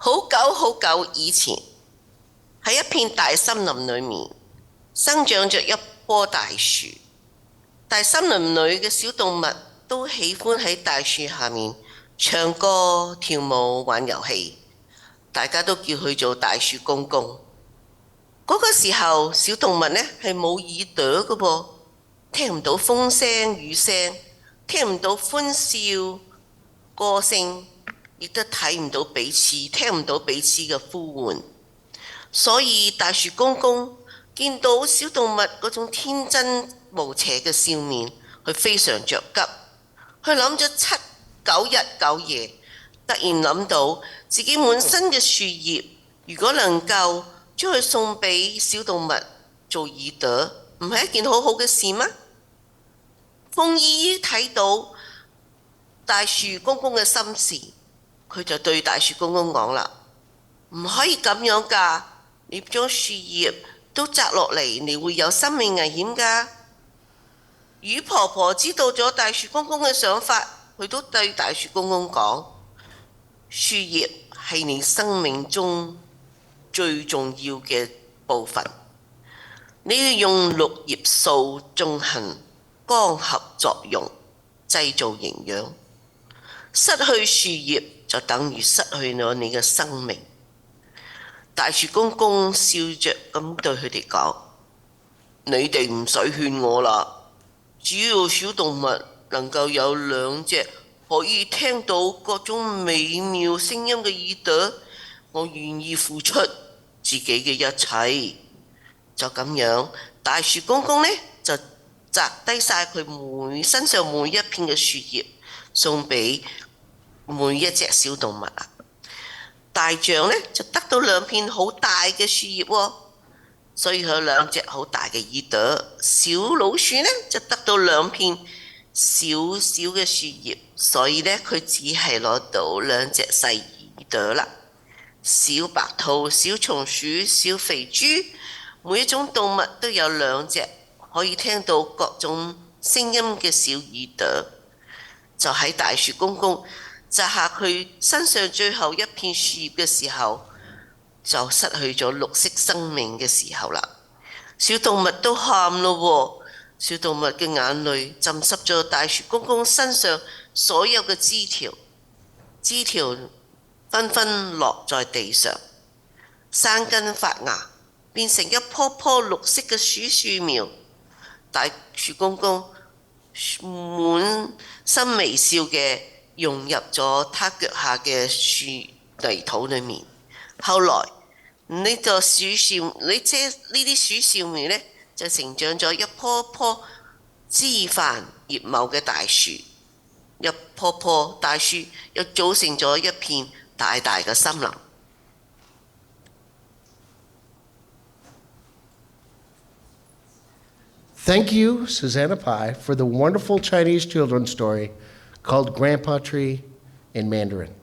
好久好久以前，喺一片大森林裏面，生長着一棵大樹。大森林裏嘅小動物都喜歡喺大樹下面唱歌、跳舞、玩遊戲，大家都叫佢做大樹公公。嗰個時候，小動物呢係冇耳朵嘅噃，聽唔到風聲、雨聲，聽唔到歡笑、歌聲，亦都睇唔到彼此，聽唔到彼此嘅呼喚。所以大樹公公見到小動物嗰種天真無邪嘅笑面，佢非常着急。佢諗咗9日9夜，突然諗到自己滿身嘅樹葉，如果能夠將佢送俾小動物做耳朵，唔係一件好好嘅事嗎？鳳姨睇到大樹公公嘅心事，佢就對大樹公公講啦：唔可以咁樣㗎，你將樹葉都摘落嚟，你會有生命危險㗎。魚婆婆知道咗大樹公公嘅想法，佢都對大樹公公講：樹葉係你生命中最重要嘅部分，你要用綠葉素進行光合作用，製造營養。失去樹葉就等於失去咗你嘅生命。大樹公公笑着咁對佢哋講：你哋唔使勸我啦，只要小動物能夠有2隻可以聽到各種美妙聲音嘅耳朵，我願意付出自己嘅一切。就咁樣，大樹公公呢就摘低晒佢身上每一片嘅樹葉，送俾每一隻小動物啦。大象呢就得到2片好大嘅樹葉喎，所以佢有2隻好大嘅耳朵。小老鼠呢就得到2片小小嘅樹葉，所以呢佢只係攞到2隻細耳朵啦。小白兔、小松鼠、小肥豬，每一種動物都有2隻可以聽到各種聲音嘅小耳朵。就喺大樹公公摘下佢身上最後一片樹葉嘅時候，就失去咗綠色生命嘅時候啦。小動物都喊咯喎，小動物嘅眼淚浸濕咗大樹公公身上所有嘅枝條，枝條紛紛落在地上，生根發芽，變成一棵棵綠色嘅樹苗。大樹公公滿心微笑嘅融入咗他腳下嘅樹泥土裏面。後來呢啲樹樹苗呢，就成長咗一棵棵枝繁葉茂嘅大樹，一棵棵大樹又組成咗一片大大嘅森林。Thank you, Susanna Pai, for the wonderful Chinese children's story called Grandpa Tree in Mandarin.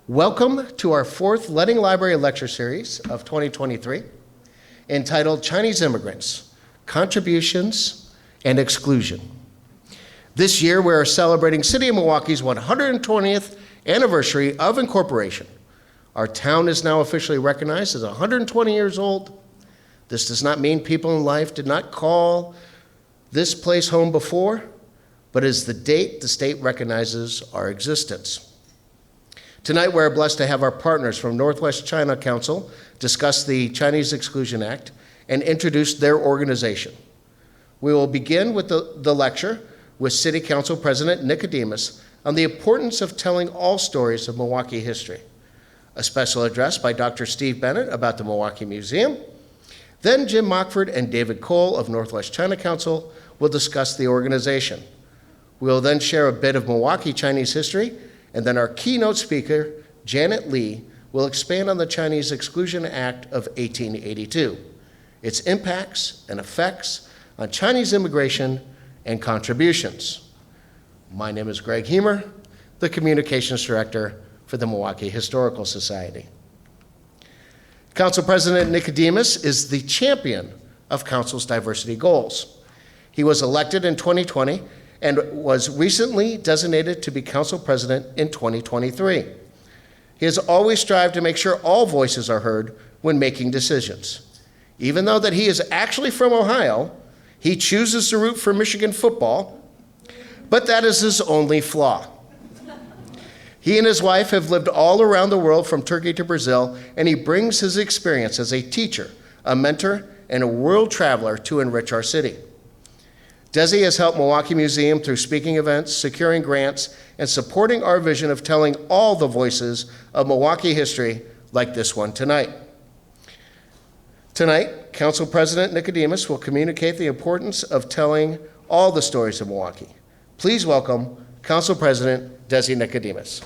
Welcome to our 4th Letting Library Lecture Series of 2023, entitled Chinese Immigrants, Contributions and Exclusion. This year, we are celebrating City of Milwaukee's 120th anniversary of incorporation. Our town is now officially recognized as 120 years old. This does not mean people in life did not call this place home before, but is the date the state recognizes our existence. Tonight, we're blessed to have our partners from Northwest China Council discuss the Chinese Exclusion Act and introduce their organization. We will begin with the lecture with City Council President Nicodemus on the importance of telling all stories of Milwaukee history. A special address by Dr. Steve Bennett about the Milwaukee Museum. Then Jim Mockford and David Cole of Northwest China Council will discuss the organization. We will then share a bit of Milwaukee Chinese history, and then our keynote speaker, Janet Lee, will expand on the Chinese Exclusion Act of 1882, its impacts and effects on Chinese immigration and contributions. My name is Greg Hemer, the Communications Director for the Milwaukee Historical Society. Council President Nicodemus is the champion of Council's diversity goals. He was elected in 2020 and was recently designated to be Council President in 2023. he has always strived to make sure all voices are heard when making decisions. Even though that he is actually from Ohio, he chooses to root for Michigan football, but that is his only flaw. He and his wife have lived all around the world from Turkey to Brazil, and he brings his experience as a teacher, a mentor, and a world traveler to enrich our city. Desi has helped Milwaukee Museum through speaking events, securing grants, and supporting our vision of telling all the voices of Milwaukee history like this one tonight. Tonight, Council President Nicodemus will communicate the importance of telling all the stories of Milwaukee. Please welcome Council President Desi Nicodemus.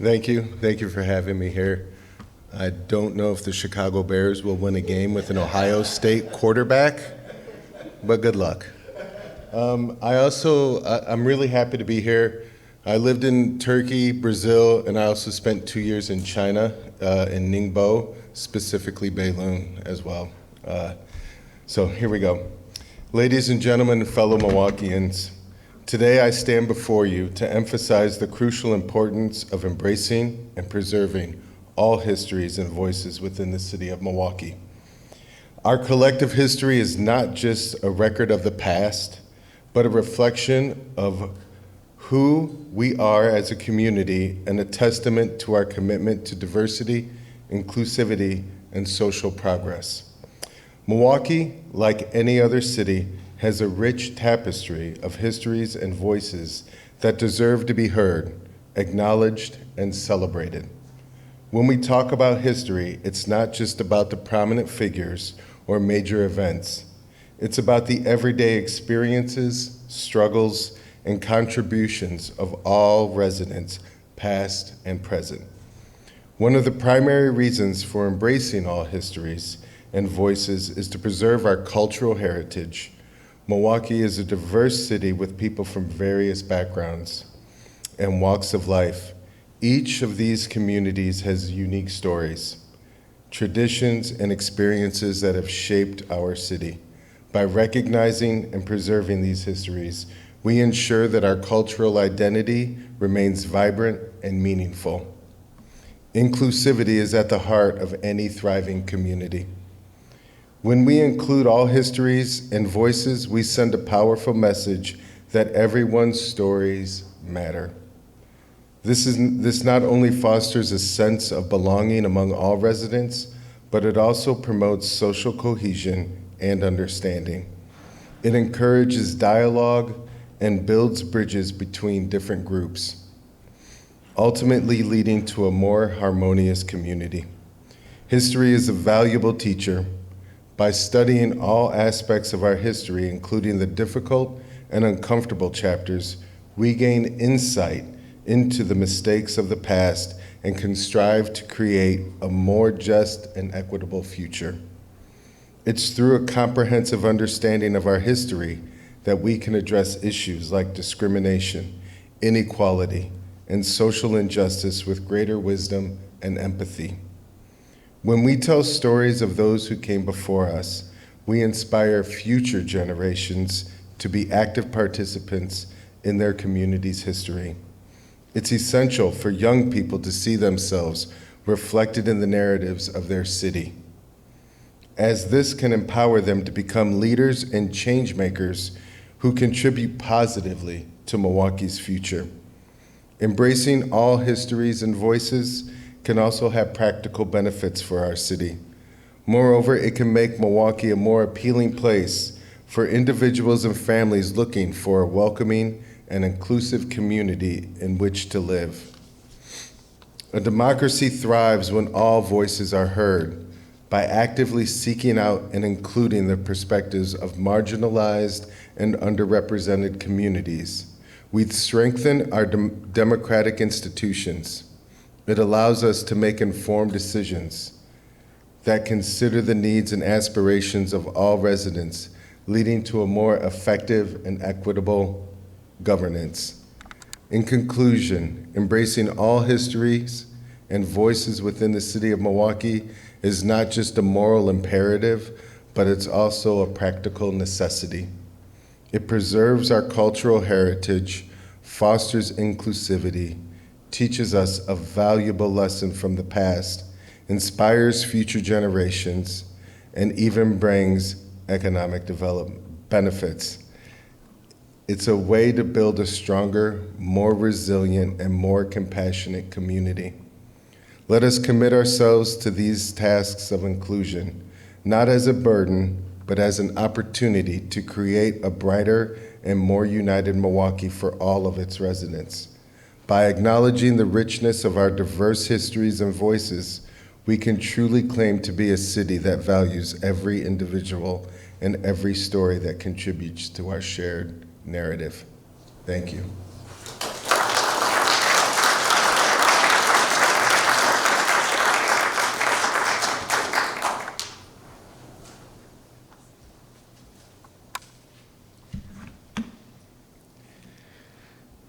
Thank you. Thank you for having me here. I don't know if the Chicago Bears will win a game with an Ohio State quarterback, but good luck. I'm really happy to be here. I lived in Turkey, Brazil, and I also spent 2 years in China, in Ningbo, specifically Beilun as well. So here we go. Ladies and gentlemen, fellow Milwaukeeans, today I stand before you to emphasize the crucial importance of embracing and preserving all histories and voices within the city of Milwaukee. Our collective history is not just a record of the past, but a reflection of who we are as a community and a testament to our commitment to diversity, inclusivity, and social progress. Milwaukee, like any other city, has a rich tapestry of histories and voices that deserve to be heard, acknowledged, and celebrated. When we talk about history, it's not just about the prominent figures or major events. It's about the everyday experiences, struggles, and contributions of all residents, past and present. One of the primary reasons for embracing all histories and voices is to preserve our cultural heritage. Milwaukee is a diverse city with people from various backgrounds and walks of life. Each of these communities has unique stories, traditions, and experiences that have shaped our city. By recognizing and preserving these histories, we ensure that our cultural identity remains vibrant and meaningful. Inclusivity is at the heart of any thriving community. When we include all histories and voices, we send a powerful message that everyone's stories matter. This not only fosters a sense of belonging among all residents, but it also promotes social cohesion and understanding. It encourages dialogue and builds bridges between different groups, ultimately leading to a more harmonious community. History is a valuable teacher. By studying all aspects of our history, including the difficult and uncomfortable chapters, we gain insight into the mistakes of the past and can strive to create a more just and equitable future. It's through a comprehensive understanding of our history that we can address issues like discrimination, inequality, and social injustice with greater wisdom and empathy. When we tell stories of those who came before us, we inspire future generations to be active participants in their community's history. It's essential for young people to see themselves reflected in the narratives of their city, as this can empower them to become leaders and change makers who contribute positively to Milwaukee's future. Embracing all histories and voices can also have practical benefits for our city. Moreover, it can make Milwaukee a more appealing place for individuals and families looking for a welcoming and inclusive community in which to live. A democracy thrives when all voices are heard. By actively seeking out and including the perspectives of marginalized and underrepresented communities, we strengthen our democratic institutions. It allows us to make informed decisions that consider the needs and aspirations of all residents, leading to a more effective and equitable governance. In conclusion, embracing all histories and voices within the city of Milwaukee is not just a moral imperative, but it's also a practical necessity. It preserves our cultural heritage, fosters inclusivity, teaches us a valuable lesson from the past, inspires future generations, and even brings economic development benefits. It's a way to build a stronger, more resilient, and more compassionate community. Let us commit ourselves to these tasks of inclusion, not as a burden, but as an opportunity to create a brighter and more united Milwaukee for all of its residents. By acknowledging the richness of our diverse histories and voices, we can truly claim to be a city that values every individual and every story that contributes to our shared narrative. Thank you.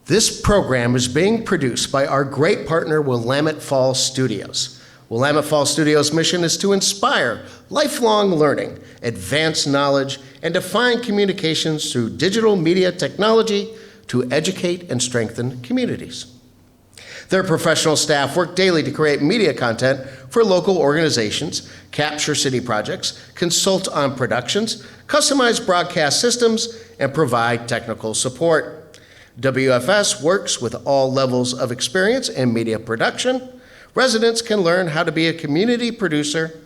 This program is being produced by our great partner, Willamette Falls Studios. Willamette Falls Studios' mission is to inspire lifelong learning, advance knowledge, and define communications through digital media technology to educate and strengthen communities. Their professional staff work daily to create media content for local organizations, capture city projects, consult on productions, customize broadcast systems, and provide technical support. WFS works with all levels of experience in media production. Residents can learn how to be a community producer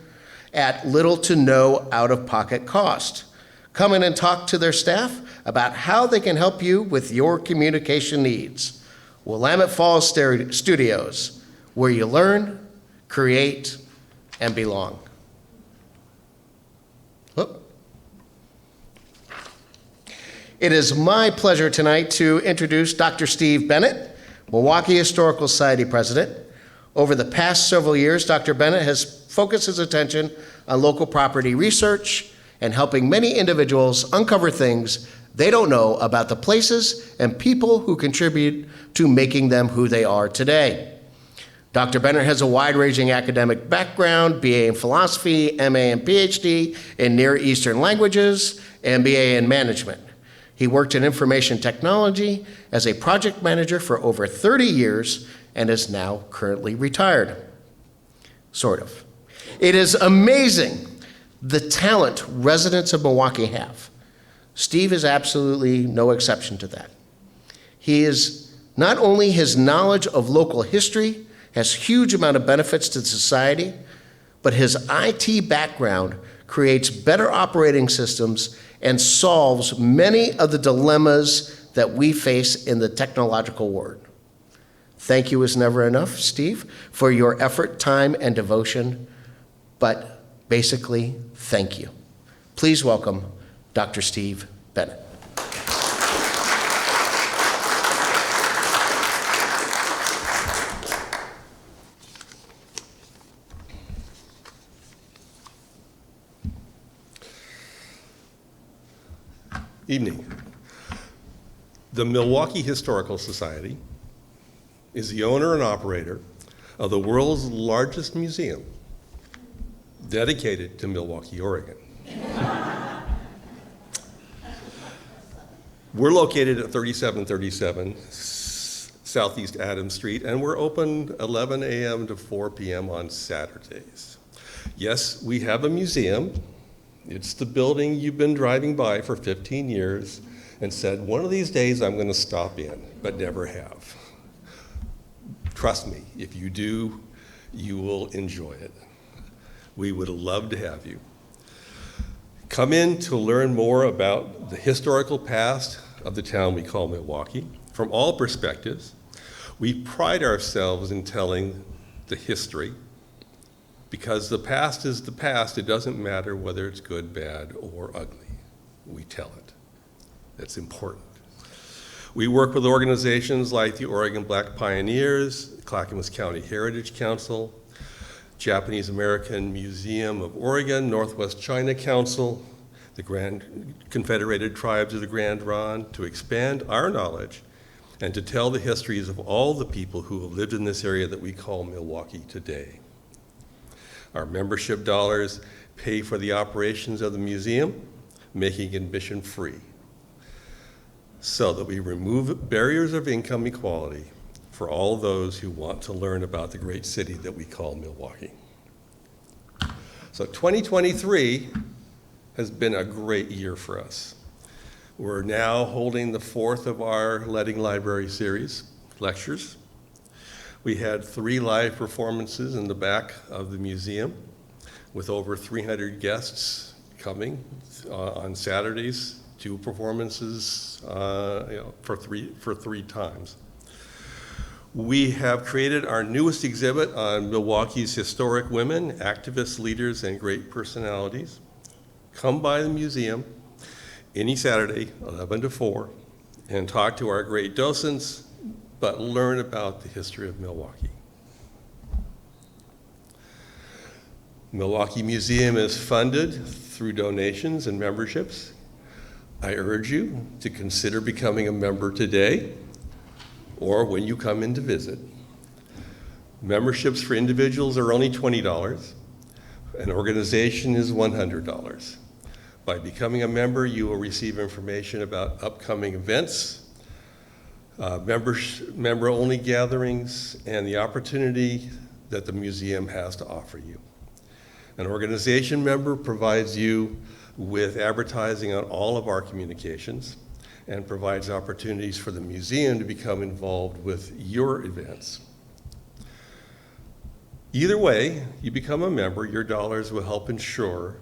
at little to no out-of-pocket cost. Come in and talk to their staff about how they can help you with your communication needs. Willamette Falls Studios, where you learn, create, and belong. Whoop. It is my pleasure tonight to introduce Dr. Steve Bennett, Milwaukee Historical Society President. Over the past several years, Dr. Bennett has focused his attention on local property research and helping many individuals uncover things they don't know about the places and people who contribute to making them who they are today. Dr. Bennett has a wide-ranging academic background, BA in philosophy, MA and PhD in Near Eastern languages, and BA in management. He worked in information technology as a project manager for over 30 years and is now currently retired. Sort of. It is amazing the talent residents of Milwaukee have. Steve is absolutely no exception to that. He is not only his knowledge of local history has huge amount of benefits to society, but his IT background creates better operating systems and solves many of the dilemmas that we face in the technological world. Thank you is never enough, Steve, for your effort, time, and devotion, but basically, thank you. Please welcome Dr. Steve Bennett. Evening. The Milwaukee Historical Society is the owner and operator of the world's largest museum dedicated to Milwaukee, Oregon. We're located at 3737 Southeast Adams Street, and we're open 11 a.m. to 4 p.m. on Saturdays. Yes, we have a museum. It's the building you've been driving by for 15 years and said, one of these days I'm going to stop in, but never have. Trust me, if you do, you will enjoy it. We would love to have you. Come in to learn more about the historical past of the town we call Milwaukee from all perspectives. We pride ourselves in telling the history, because the past is the past. It doesn't matter whether it's good, bad, or ugly. We tell it. That's important. We work with organizations like the Oregon Black Pioneers, Clackamas County Heritage Council, Japanese American Museum of Oregon, Northwest China Council, the Grand Confederated Tribes of the Grand Ronde, to expand our knowledge and to tell the histories of all the people who have lived in this area that we call Milwaukee today. Our membership dollars pay for the operations of the museum, making admission free. so that we remove barriers of income equality for all those who want to learn about the great city that we call Milwaukee. So 2023 has been a great year for us. We're now holding the fourth of our Letting Library series, lectures. We had 3 live performances in the back of the museum with over 300 guests coming on Saturdays, 2 performances for three times. We have created our newest exhibit on Milwaukee's historic women, activists, leaders, and great personalities. Come by the museum any Saturday, 11 to 4, and talk to our great docents, but learn about the history of Milwaukee. Milwaukee Museum is funded through donations and memberships. I urge you to consider becoming a member today or when you come in to visit. Memberships for individuals are only $20. An organization is $100. By becoming a member, you will receive information about upcoming events, member-only gatherings, and the opportunity that the museum has to offer you. An organization member provides you with advertising on all of our communications and provides opportunities for the museum to become involved with your events. Either way, you become a member, your dollars will help ensure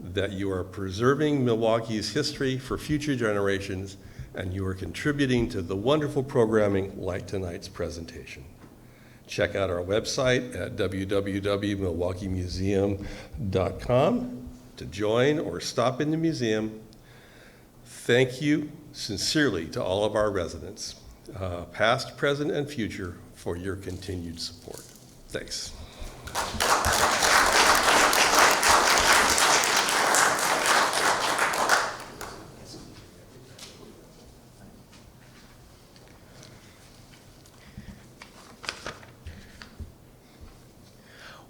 that you are preserving Milwaukee's history for future generations, and you are contributing to the wonderful programming like tonight's presentation. Check out our website at www.milwaukeemuseum.com to join or stop in the museum. Thank you sincerely to all of our residents, past, present, and future, for your continued support. Thanks.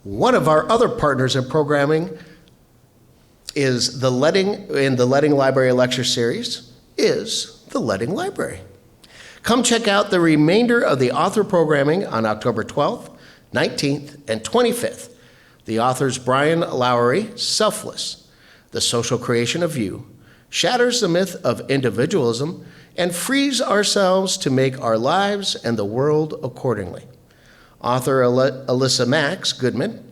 One of our other partners in programming is the Letting Library Lecture Series is the Letting Library. Come check out the remainder of the author programming on October 12th, 19th, and 25th. The authors Brian Lowry, Selfless, The Social Creation of You, shatters the myth of individualism and frees ourselves to make our lives and the world accordingly. Author Alyssa Max Goodman,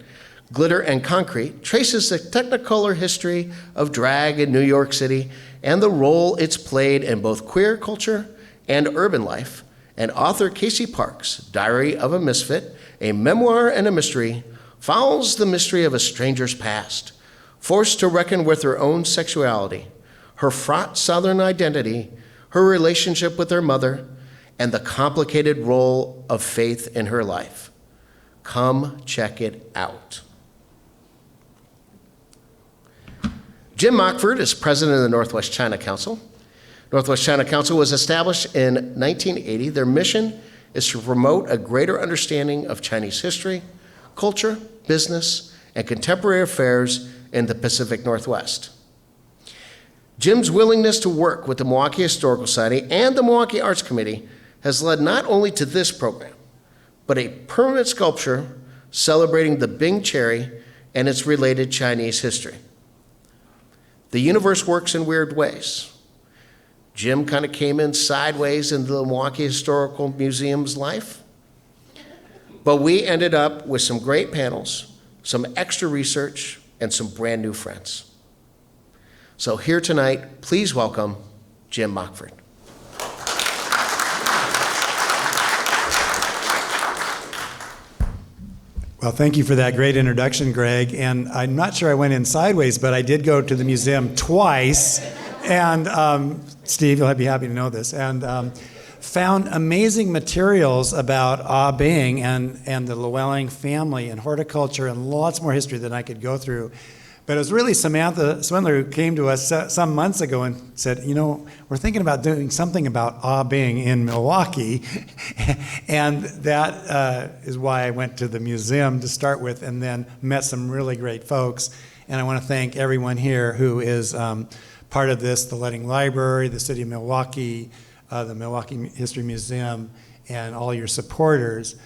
Glitter and Concrete, traces the technicolor history of drag in New York City and the role it's played in both queer culture and urban life. And author Casey Parks' Diary of a Misfit, a memoir and a mystery, follows the mystery of a stranger's past, forced to reckon with her own sexuality, her fraught Southern identity, her relationship with her mother, and the complicated role of faith in her life. Come check it out. Jim Mockford is president of the Northwest China Council. Northwest China Council was established in 1980. Their mission is to promote a greater understanding of Chinese history, culture, business, and contemporary affairs in the Pacific Northwest. Jim's willingness to work with the Milwaukee Historical Society and the Milwaukee Arts Committee has led not only to this program, but a permanent sculpture celebrating the Bing cherry and its related Chinese history. The universe works in weird ways. Jim kind of came in sideways into the Milwaukee Historical Museum's life, but we ended up with some great panels, some extra research, and some brand new friends. So here tonight, please welcome Jim Mockford. Well, thank you for that great introduction, Greg. And I'm not sure I went in sideways, but I did go to the museum twice. And Steve, you'll be happy to know this. And found amazing materials about Ah Bing and the Llewellyn family and horticulture and lots more history than I could go through. But it was really Samantha Swindler who came to us some months ago and said, you know, we're thinking about doing something about Ah Bing in Milwaukee. And that is why I went to the museum to start with and then met some really great folks. And I want to thank everyone here who is part of this, the Letting Library, the City of Milwaukee, the Milwaukee History Museum, and all your supporters.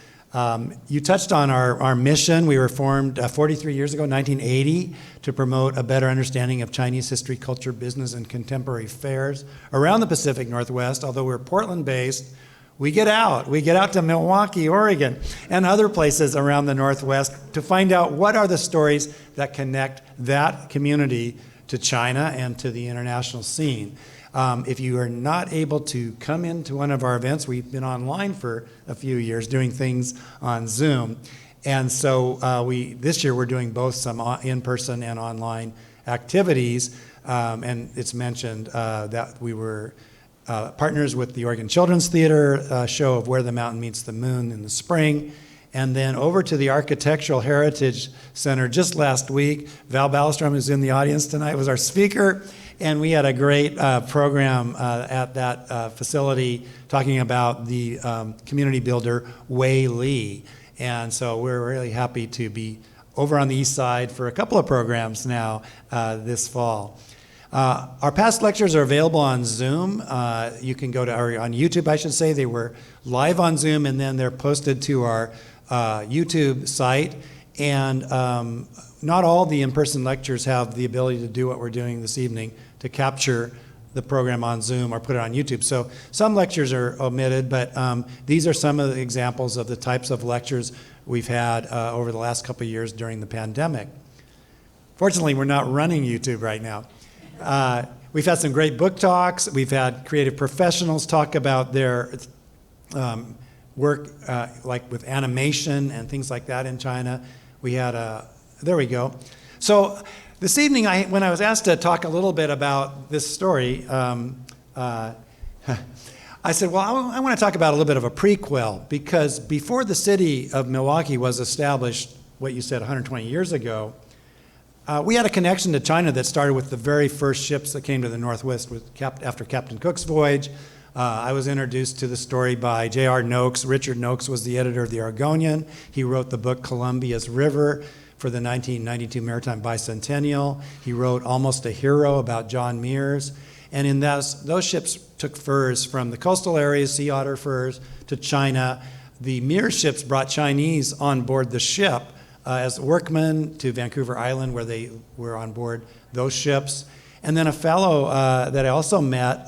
You touched on our mission. We were formed 43 years ago, 1980, to promote a better understanding of Chinese history, culture, business, and contemporary affairs around the Pacific Northwest. Although we're Portland-based, we get out. We get out to Milwaukee, Oregon, and other places around the Northwest to find out what are the stories that connect that community to China and to the international scene. If you are not able to come into one of our events, we've been online for a few years doing things on Zoom. And so this year we're doing both some in-person and online activities. And it's mentioned that we were partners with the Oregon Children's Theater show of Where the Mountain Meets the Moon in the spring. And then over to the Architectural Heritage Center just last week. Val Ballastrom, who's in the audience tonight, was our speaker. And we had a great program at that facility talking about the community builder, Wei Li. And so we're really happy to be over on the east side for a couple of programs now this fall. Our past lectures are available on Zoom. You can go to on YouTube, I should say. They were live on Zoom, and then they're posted to our YouTube site. And not all the in-person lectures have the ability to do what we're doing this evening, to capture the program on Zoom or put it on YouTube. So some lectures are omitted, but these are some of the examples of the types of lectures we've had over the last couple of years during the pandemic. Fortunately, we're not running YouTube right now. We've had some great book talks. We've had creative professionals talk about their work like with animation and things like that in China. We had there we go. So this evening, when I was asked to talk a little bit about this story, I said, well, I want to talk about a little bit of a prequel, because before the city of Milwaukee was established, what you said 120 years ago, we had a connection to China that started with the very first ships that came to the Northwest after Captain Cook's voyage. I was introduced to the story by J.R. Noakes. Richard Noakes was the editor of the Oregonian. He wrote the book Columbia's River for the 1992 Maritime Bicentennial. He wrote Almost a Hero about John Mears. And in those ships took furs from the coastal areas, sea otter furs, to China. The Mears ships brought Chinese on board the ship as workmen to Vancouver Island, where they were on board those ships. And then a fellow that I also met,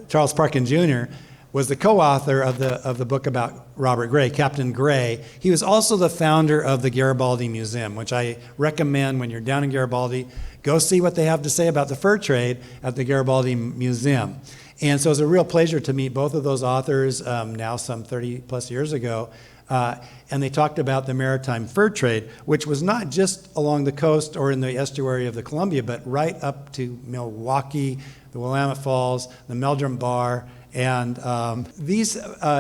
Charles Parkin Jr., was the co-author of the book about Robert Gray, Captain Gray. He was also the founder of the Garibaldi Museum, which I recommend when you're down in Garibaldi, go see what they have to say about the fur trade at the Garibaldi Museum. And so it was a real pleasure to meet both of those authors now some 30 plus years ago. And they talked about the maritime fur trade, which was not just along the coast or in the estuary of the Columbia, but right up to Milwaukee, the Willamette Falls, the Meldrum Bar. And these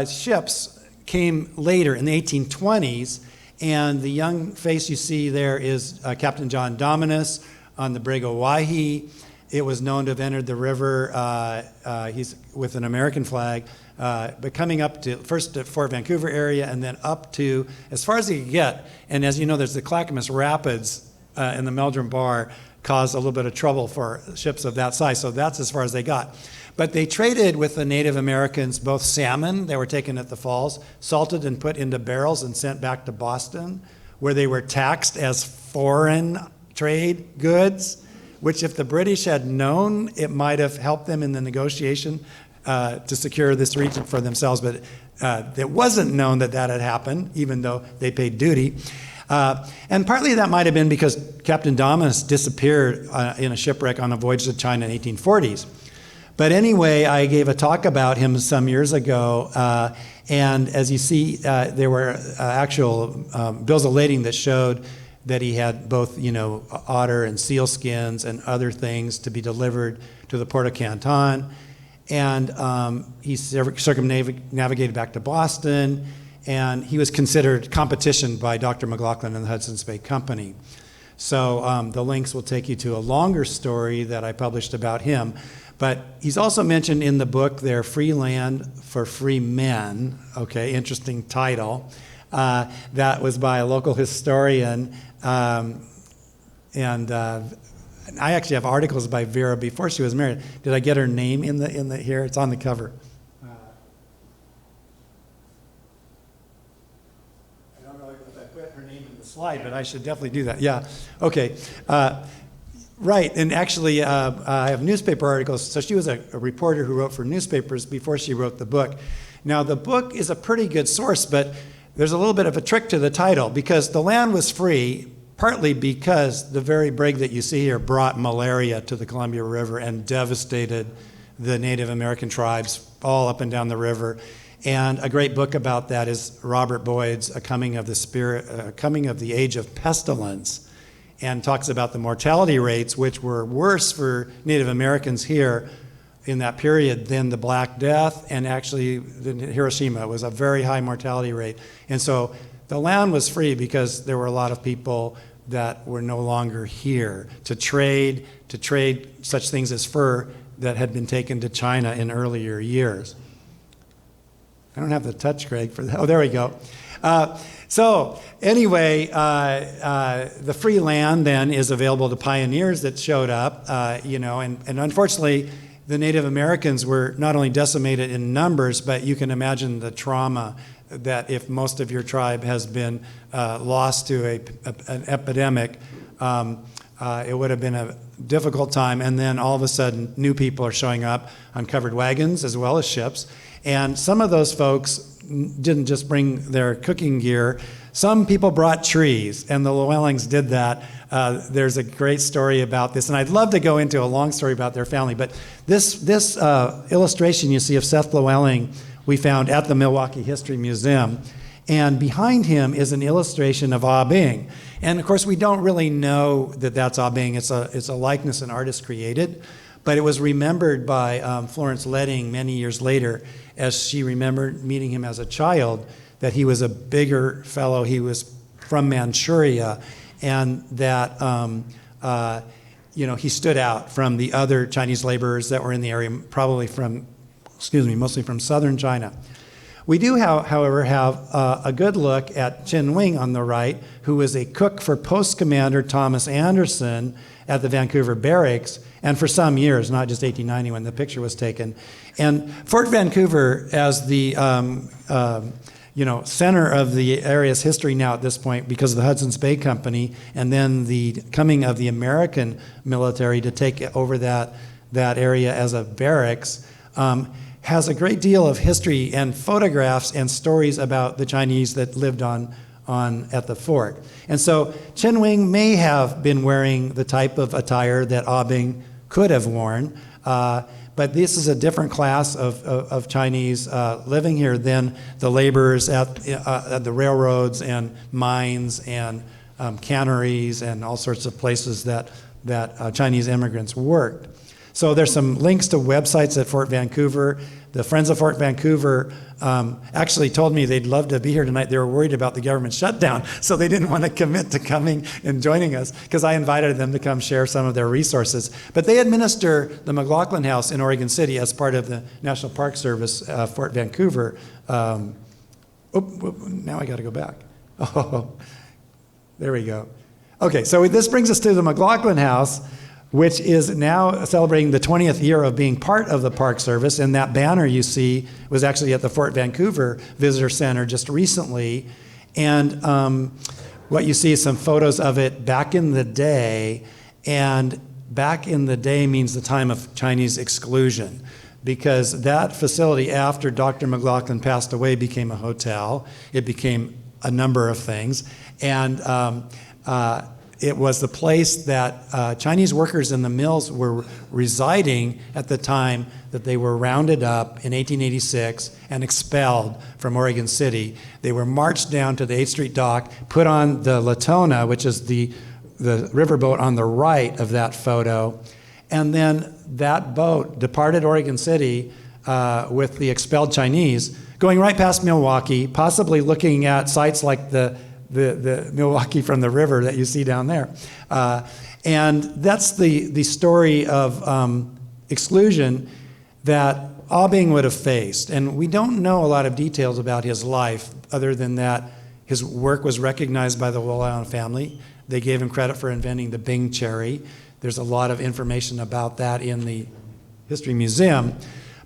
ships came later in the 1820s, and the young face you see there is Captain John Dominus on the brig Owyhee. It was known to have entered the river. He's with an American flag, but coming up to first to Fort Vancouver area and then up to as far as he could get. And as you know, there's the Clackamas Rapids in the Meldrum Bar, caused a little bit of trouble for ships of that size. So that's as far as they got. But they traded with the Native Americans both salmon, they were taken at the falls, salted and put into barrels and sent back to Boston, where they were taxed as foreign trade goods, which if the British had known, it might have helped them in the negotiation to secure this region for themselves. But it wasn't known that that had happened, even though they paid duty. And partly that might have been because Captain Dominus disappeared in a shipwreck on a voyage to China in the 1840s. But anyway, I gave a talk about him some years ago, and as you see, there were actual bills of lading that showed that he had both, otter and seal skins and other things to be delivered to the port of Canton. And he circumnavigated back to Boston, and he was considered competition by Dr. McLaughlin and the Hudson's Bay Company. So the links will take you to a longer story that I published about him. But he's also mentioned in the book there, Free Land for Free Men, okay, interesting title. That was by a local historian, and I actually have articles by Vera before she was married. Did I get her name in the here? It's on the cover. I don't know if I put her name in the slide, but I should definitely do that. Yeah. Okay. Right, and actually, I have newspaper articles. So she was a reporter who wrote for newspapers before she wrote the book. Now, the book is a pretty good source, but there's a little bit of a trick to the title because the land was free, partly because the very brig that you see here brought malaria to the Columbia River and devastated the Native American tribes all up and down the river. And a great book about that is Robert Boyd's A Coming of the Age of Pestilence, and talks about the mortality rates, which were worse for Native Americans here in that period than the Black Death, and actually Hiroshima was a very high mortality rate. And so the land was free because there were a lot of people that were no longer here to trade such things as fur that had been taken to China in earlier years. I don't have the touch, Greg, for that. Oh, there we go. So anyway, the free land then is available to pioneers that showed up, and unfortunately, the Native Americans were not only decimated in numbers, but you can imagine the trauma that if most of your tribe has been lost to an epidemic, it would have been a difficult time. And then all of a sudden, new people are showing up on covered wagons as well as ships. And some of those folks didn't just bring their cooking gear. Some people brought trees, and the Llewellyns did that. There's a great story about this, and I'd love to go into a long story about their family, but this illustration you see of Seth Llewellyn we found at the Milwaukee History Museum, and behind him is an illustration of Ah Bing. And of course, we don't really know that that's Ah Bing. It's a likeness an artist created, but it was remembered by Florence Ledding many years later as she remembered meeting him as a child, that he was a bigger fellow, he was from Manchuria, and that he stood out from the other Chinese laborers that were in the area, probably mostly from southern China. We do, however, have a good look at Chen Wing on the right, who was a cook for Post Commander Thomas Anderson at the Vancouver Barracks, and for some years, not just 1890 when the picture was taken. And Fort Vancouver, as the center of the area's history now at this point, because of the Hudson's Bay Company, and then the coming of the American military to take over that area as a barracks, has a great deal of history and photographs and stories about the Chinese that lived on at the fort. And so Chen Wing may have been wearing the type of attire that Ah Bing could have worn, but this is a different class of Chinese living here than the laborers at the railroads and mines and canneries and all sorts of places that Chinese immigrants worked. So there's some links to websites at Fort Vancouver. The Friends of Fort Vancouver actually told me they'd love to be here tonight. They were worried about the government shutdown, so they didn't want to commit to coming and joining us because I invited them to come share some of their resources. But they administer the McLaughlin House in Oregon City as part of the National Park Service, Fort Vancouver. Now I got to go back. Oh, there we go. Okay, so this brings us to the McLaughlin House, which is now celebrating the 20th year of being part of the Park Service. And that banner you see was actually at the Fort Vancouver Visitor Center just recently. And what you see is some photos of it back in the day. And back in the day means the time of Chinese exclusion, because that facility, after Dr. McLaughlin passed away, became a hotel. It became a number of things. And it was the place that Chinese workers in the mills were residing at the time that they were rounded up in 1886 and expelled from Oregon City. They were marched down to the 8th Street dock, put on the Latona, which is the riverboat on the right of that photo, and then that boat departed Oregon City with the expelled Chinese, going right past Milwaukee, possibly looking at sites like the Milwaukee from the river that you see down there. And that's the story of exclusion that Ah Bing would have faced. And we don't know a lot of details about his life other than that his work was recognized by the Llewellyn family. They gave him credit for inventing the Bing cherry. There's a lot of information about that in the History Museum.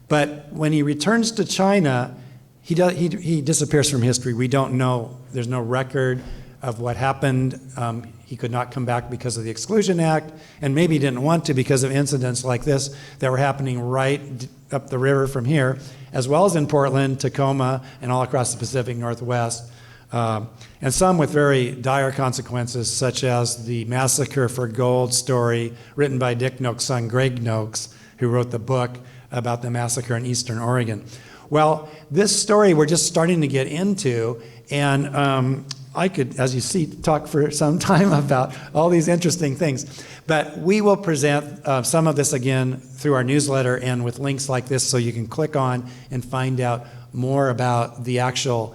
But when he returns to China, he disappears from history. We don't know. There's no record of what happened. He could not come back because of the Exclusion Act, and maybe he didn't want to because of incidents like this that were happening right up the river from here, as well as in Portland, Tacoma, and all across the Pacific Northwest. And some with very dire consequences, such as the Massacre for Gold story written by Dick Noakes' son, Greg Noakes, who wrote the book about the massacre in Eastern Oregon. Well, this story we're just starting to get into, and I could, as you see, talk for some time about all these interesting things. But we will present some of this again through our newsletter and with links like this, so you can click on and find out more about the actual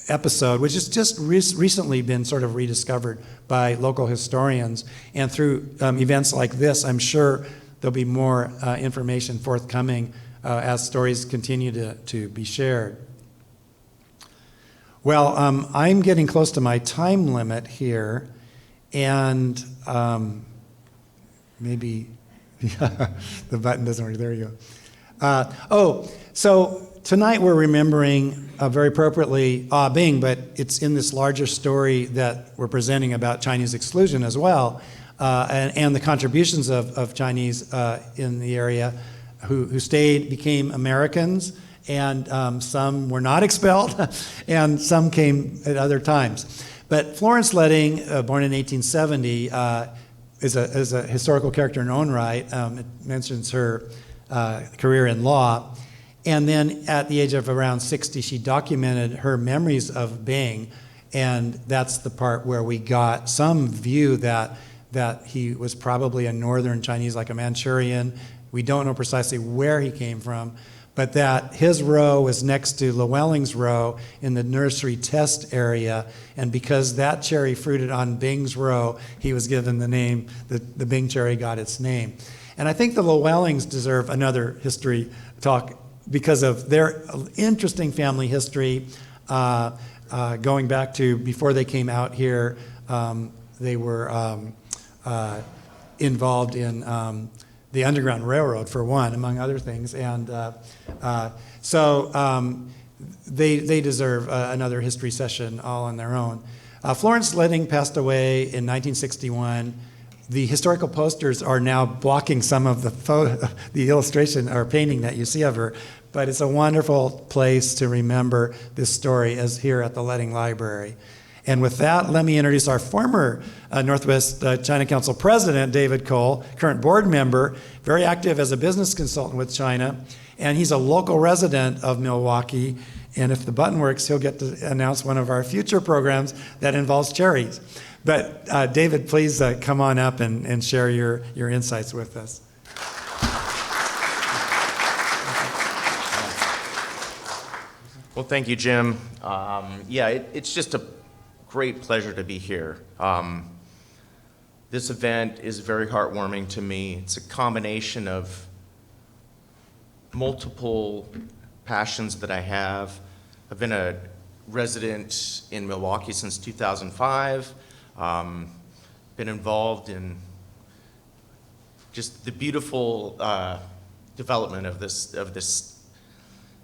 episode, which has just recently been sort of rediscovered by local historians. And through events like this, I'm sure there'll be more information forthcoming as stories continue to be shared. Well, I'm getting close to my time limit here, and maybe the button doesn't work. There you go. So tonight we're remembering very appropriately Bing, but it's in this larger story that we're presenting about Chinese exclusion as well, and the contributions of Chinese in the area who stayed, became Americans, and some were not expelled, and some came at other times. But Florence Ledding, born in 1870, is a historical character in her own right. It mentions her career in law. And then at the age of around 60, she documented her memories of Bing, and that's the part where we got some view that he was probably a northern Chinese, like a Manchurian. We don't know precisely where he came from, but that his row was next to Llewellyn's row in the nursery test area, and because that cherry fruited on Bing's row, he was given the name, the Bing cherry got its name. And I think the Llewellyns deserve another history talk because of their interesting family history, going back to before they came out here. They were involved in the Underground Railroad, for one, among other things. And so they deserve another history session all on their own. Florence Ledding passed away in 1961. The historical posters are now blocking some of the illustration or painting that you see of her, but it's a wonderful place to remember this story as here at the Ledding Library. And with that, let me introduce our former Northwest China Council president, David Cole, current board member, very active as a business consultant with China, and he's a local resident of Milwaukee. And if the button works, he'll get to announce one of our future programs that involves cherries. But David, please come on up and share your insights with us. Well, thank you, Jim. It's just a great pleasure to be here. This event is very heartwarming to me. It's a combination of multiple passions that I have. I've been a resident in Milwaukee since 2005. Been involved in just the beautiful development of this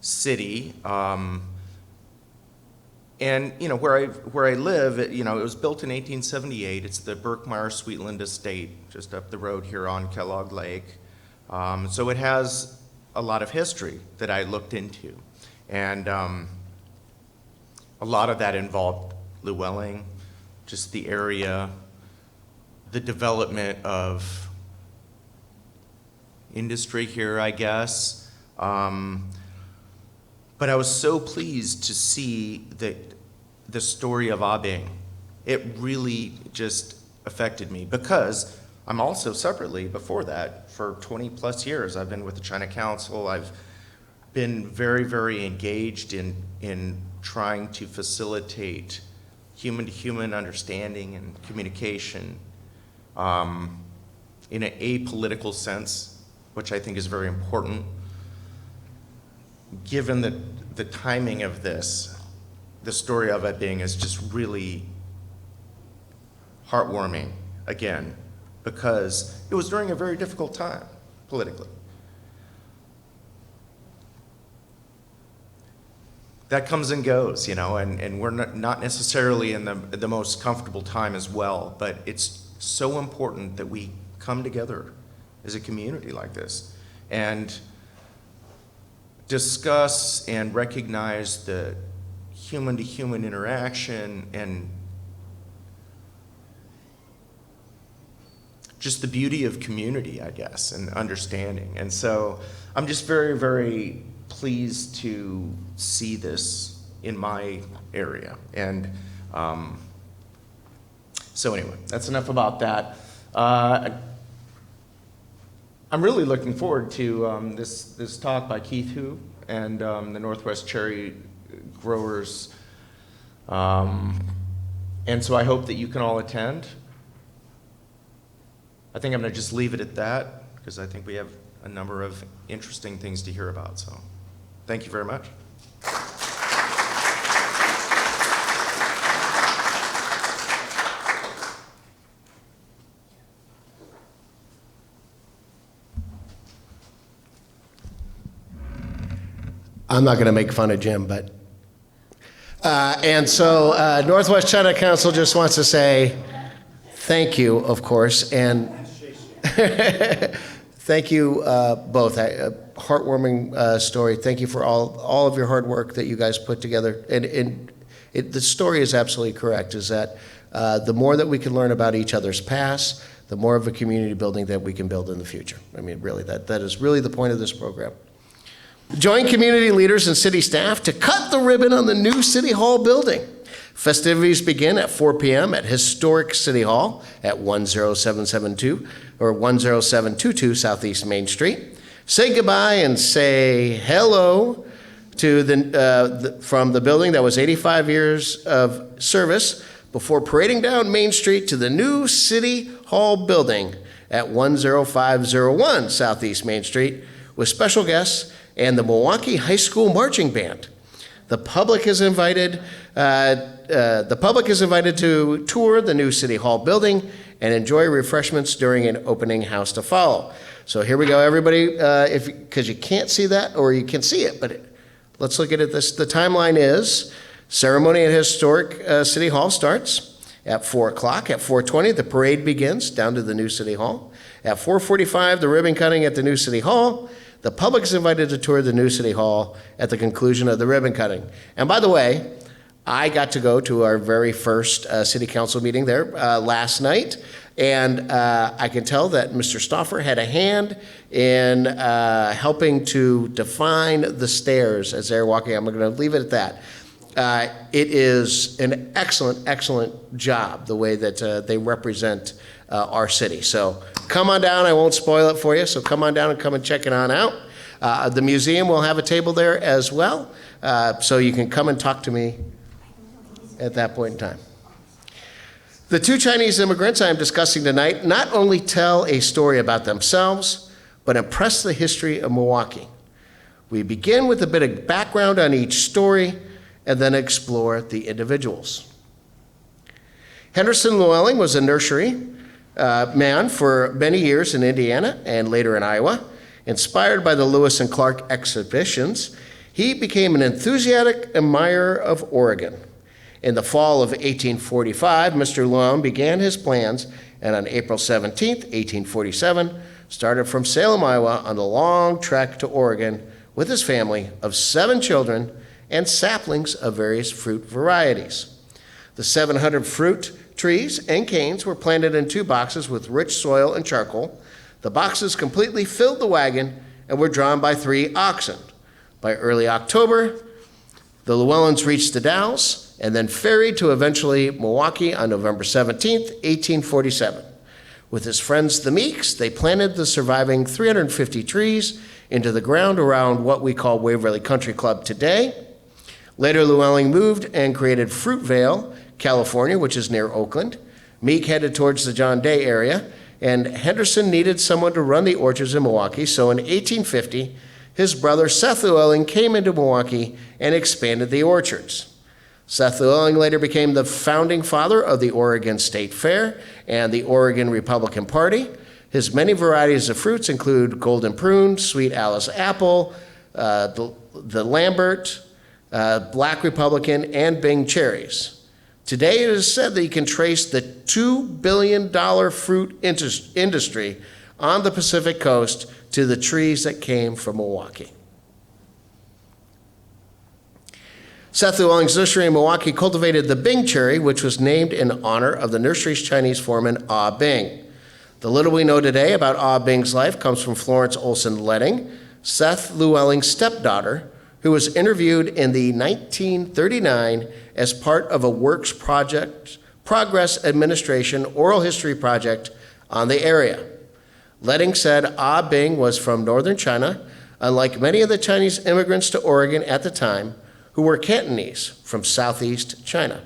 city. And where I live, it was built in 1878. It's the Berkmeyer Sweetland Estate, just up the road here on Kellogg Lake. So it has a lot of history that I looked into, and a lot of that involved Llewellyn, just the area, the development of industry here, I guess. But I was so pleased to see the story of Bing. It really just affected me because I'm also separately, before that, for 20 plus years, I've been with the China Council. I've been very, very engaged in trying to facilitate human-to-human understanding and communication in an apolitical sense, which I think is very important. Given the timing of this, the story of Bing is just really heartwarming, again, because it was during a very difficult time politically. That comes and goes, and we're not necessarily in the most comfortable time as well, but it's so important that we come together as a community like this and discuss and recognize the human-to-human interaction and just the beauty of community, I guess, and understanding. And so I'm just very, very pleased to see this in my area. And so anyway, that's enough about that. I'm really looking forward to this talk by Keith Hu and the Northwest Cherry Growers. And so I hope that you can all attend. I think I'm going to just leave it at that because I think we have a number of interesting things to hear about. So thank you very much. I'm not going to make fun of Jim, but and so Northwest China Council just wants to say thank you, of course, and thank you both. Heartwarming story. Thank you for all of your hard work that you guys put together. And the story is absolutely correct, is that the more that we can learn about each other's past, the more of a community building that we can build in the future. I mean, really, that is really the point of this program. Join community leaders and city staff to cut the ribbon on the new City Hall building. Festivities begin at 4 p.m. at Historic City Hall at 10772 or 10722 Southeast Main Street. Say goodbye and say hello to from the building that was 85 years of service before parading down Main Street to the new City Hall building at 10501 Southeast Main Street with special guests and the Milwaukee High School Marching Band. The public is invited. The public is invited to tour the new City Hall building and enjoy refreshments during an opening house to follow. So here we go, everybody. Because you can't see that, or you can see it, but let's look at it. The timeline is ceremony at Historic City Hall starts at 4 o'clock. At 4:20, the parade begins down to the new City Hall. At 4:45, the ribbon cutting at the new City Hall. The public is invited to tour the new City Hall at the conclusion of the ribbon cutting. And by the way, I got to go to our very first city council meeting there last night, and I can tell that Mr. Stauffer had a hand in helping to define the stairs as they're walking. I'm going to leave it at that. It is an excellent, excellent job, the way that they represent our city. So come on down. I won't spoil it for you, so come on down and come and check it on out. The museum will have a table there as well, so you can come and talk to me at that point in time. The two Chinese immigrants I am discussing tonight not only tell a story about themselves, but impress the history of Milwaukee. We begin with a bit of background on each story and then explore the individuals. Henderson Llewellyn was a nursery man for many years in Indiana and later in Iowa. Inspired by the Lewis and Clark exhibitions, he became an enthusiastic admirer of Oregon. In the fall of 1845, Mr. Llewellyn began his plans, and on April 17, 1847, started from Salem, Iowa, on the long trek to Oregon with his family of 7 children and saplings of various fruit varieties. The 700 fruit trees and canes were planted in 2 boxes with rich soil and charcoal. The boxes completely filled the wagon and were drawn by 3 oxen. By early October, the Llewellyns reached the Dalles and then ferried to eventually Milwaukee on November 17, 1847. With his friends, the Meeks, they planted the surviving 350 trees into the ground around what we call Waverly Country Club today. Later, Llewellyn moved and created Fruitvale, California, which is near Oakland. Meek headed towards the John Day area, and Henderson needed someone to run the orchards in Milwaukee, so in 1850, his brother Seth Llewellyn came into Milwaukee and expanded the orchards. Seth Llewellyn later became the founding father of the Oregon State Fair and the Oregon Republican Party. His many varieties of fruits include golden prune, sweet Alice apple, the Lambert, black Republican, and Bing cherries. Today it is said that you can trace the $2 billion fruit industry on the Pacific Coast to the trees that came from Milwaukee. Seth Llewellyn's nursery in Milwaukee cultivated the Bing cherry, which was named in honor of the nursery's Chinese foreman, Ah Bing. The little we know today about Ah Bing's life comes from Florence Olson Letting, Seth Llewellyn's stepdaughter, who was interviewed in the 1939 as part of a Works Progress Administration oral history project on the area. Letting said Ah Bing was from northern China, unlike many of the Chinese immigrants to Oregon at the time, who were Cantonese from southeast China.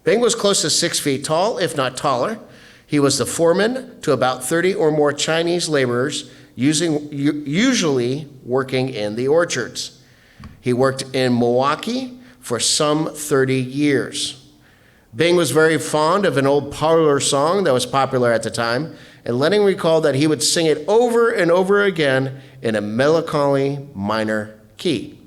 Bing was close to 6 feet tall, if not taller. He was the foreman to about 30 or more Chinese laborers, usually working in the orchards. He worked in Milwaukee for some 30 years. Bing was very fond of an old parlor song that was popular at the time, and Letting recalled that he would sing it over and over again in a melancholy minor key.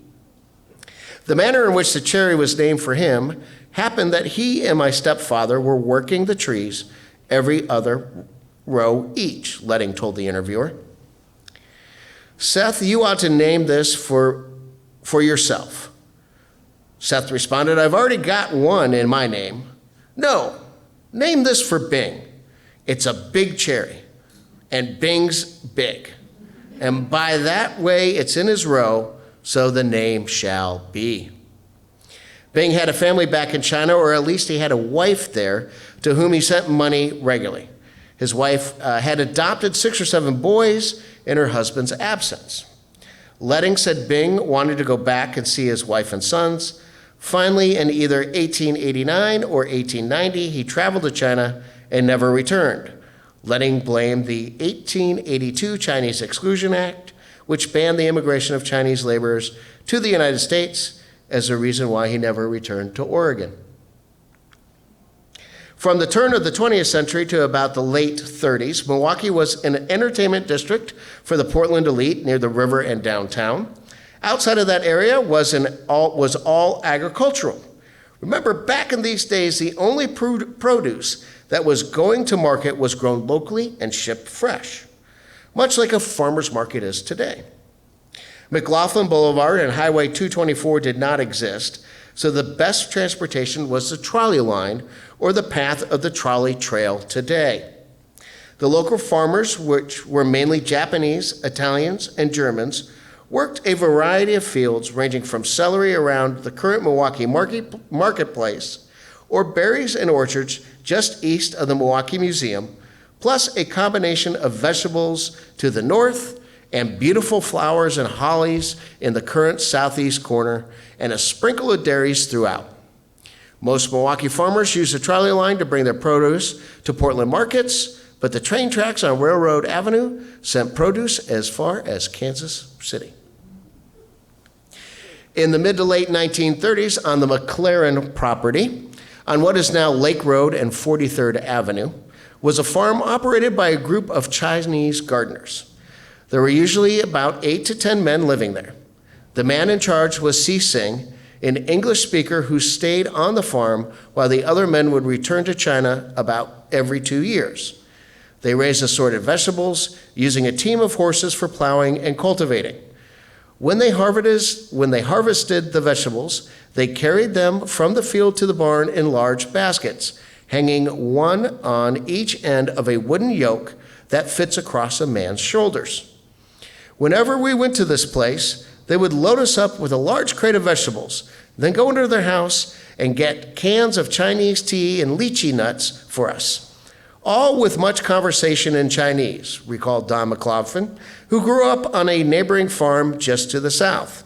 The manner in which the cherry was named for him happened that he and my stepfather were working the trees every other row each, Letting told the interviewer. Seth, you ought to name this for yourself. Seth responded, I've already got one in my name. No, name this for Bing. It's a big cherry, and Bing's big. And by that way, it's in his row, so the name shall be. Bing had a family back in China, or at least he had a wife there to whom he sent money regularly. His wife had adopted 6 or 7 boys in her husband's absence. Letting said Bing wanted to go back and see his wife and sons. Finally, in either 1889 or 1890, he traveled to China and never returned. Letting blamed the 1882 Chinese Exclusion Act, which banned the immigration of Chinese laborers to the United States, as a reason why he never returned to Oregon. From the turn of the 20th century to about the late 30s, Milwaukee was an entertainment district for the Portland elite near the river and downtown. Outside of that area was all agricultural. Remember, back in these days, the only produce that was going to market was grown locally and shipped fresh, much like a farmer's market is today. McLaughlin Boulevard and Highway 224 did not exist, so the best transportation was the trolley line or the path of the trolley trail today. The local farmers, which were mainly Japanese, Italians, and Germans, worked a variety of fields ranging from celery around the current Milwaukee marketplace or berries and orchards just east of the Milwaukee Museum, plus a combination of vegetables to the north and beautiful flowers and hollies in the current southeast corner, and a sprinkle of dairies throughout. Most Milwaukee farmers use the trolley line to bring their produce to Portland markets, but the train tracks on Railroad Avenue sent produce as far as Kansas City. In the mid to late 1930s, on the McLaren property, on what is now Lake Road and 43rd Avenue, was a farm operated by a group of Chinese gardeners. There were usually about 8 to 10 men living there. The man in charge was Si Sing, an English speaker who stayed on the farm while the other men would return to China about every 2 years. They raised assorted vegetables, using a team of horses for plowing and cultivating. When they harvested the vegetables, they carried them from the field to the barn in large baskets, hanging one on each end of a wooden yoke that fits across a man's shoulders. Whenever we went to this place, they would load us up with a large crate of vegetables, then go into their house and get cans of Chinese tea and lychee nuts for us, all with much conversation in Chinese, recalled Don McLaughlin, who grew up on a neighboring farm just to the south.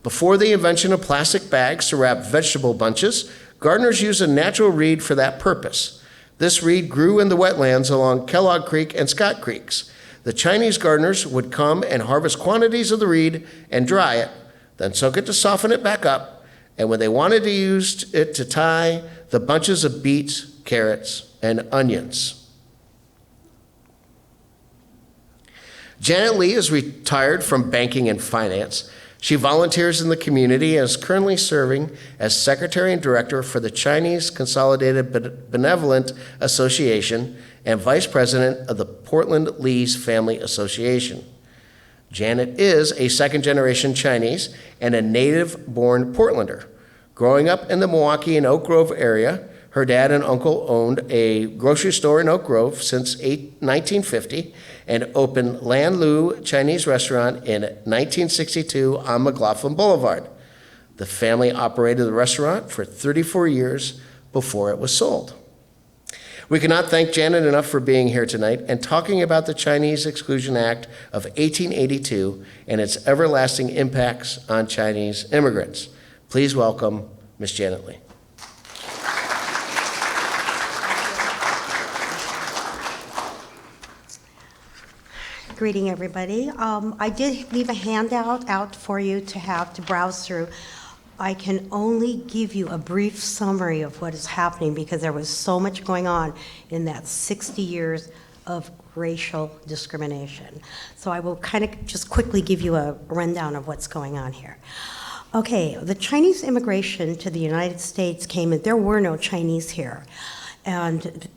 Before the invention of plastic bags to wrap vegetable bunches, gardeners used a natural reed for that purpose. This reed grew in the wetlands along Kellogg Creek and Scott Creeks. The Chinese gardeners would come and harvest quantities of the reed and dry it, then soak it to soften it back up, and when they wanted to use it to tie the bunches of beets, carrots, and onions. Janet Lee is retired from banking and finance. She volunteers in the community and is currently serving as Secretary and Director for the Chinese Consolidated Benevolent Association and Vice President of the Portland Lee's Family Association. Janet is a second-generation Chinese and a native-born Portlander. Growing up in the Milwaukee and Oak Grove area, her dad and uncle owned a grocery store in Oak Grove since 1950 and opened Lan Lu Chinese restaurant in 1962 on McLaughlin Boulevard. The family operated the restaurant for 34 years before it was sold. We cannot thank Janet enough for being here tonight and talking about the Chinese Exclusion Act of 1882 and its everlasting impacts on Chinese immigrants. Please welcome Ms. Janet Lee. Greeting, everybody. I did leave a handout out for you to browse through. I can only give you a brief summary of what is happening because there was so much going on in that 60 years of racial discrimination. So I will kind of just quickly give you a rundown of what's going on here. Okay, the Chinese immigration to the United States came in. There were no Chinese here. And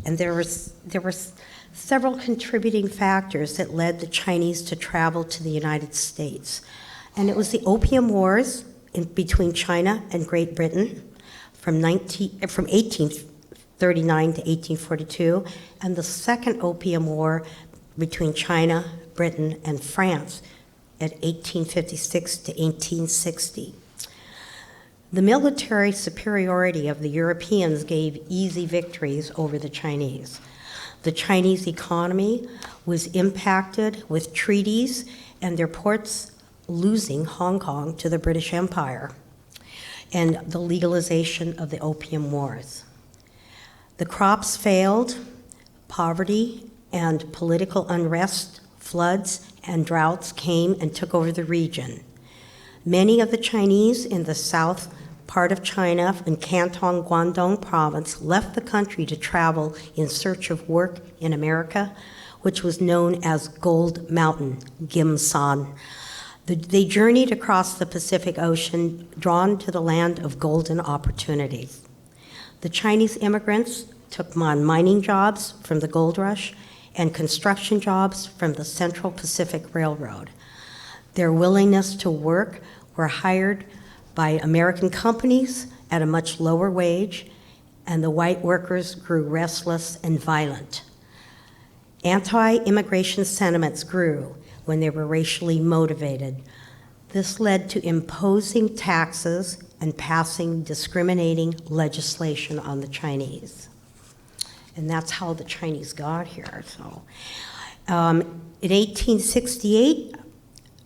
there were several contributing factors that led the Chinese to travel to the United States. And it was the Opium Wars between China and Great Britain from 1839 to 1842, and the Second Opium War between China, Britain, and France at 1856 to 1860. The military superiority of the Europeans gave easy victories over the Chinese. The Chinese economy was impacted with treaties and their ports losing Hong Kong to the British Empire and the legalization of the Opium Wars. The crops failed, poverty and political unrest, floods and droughts came and took over the region. Many of the Chinese in the south part of China in Canton, Guangdong province left the country to travel in search of work in America, which was known as Gold Mountain, Gimsan. They journeyed across the Pacific Ocean, drawn to the land of golden opportunities. The Chinese immigrants took on mining jobs from the gold rush and construction jobs from the Central Pacific Railroad. Their willingness to work were hired by American companies at a much lower wage, and the white workers grew restless and violent. Anti-immigration sentiments grew when they were racially motivated. This led to imposing taxes and passing discriminating legislation on the Chinese. And that's how the Chinese got here. So, in 1868,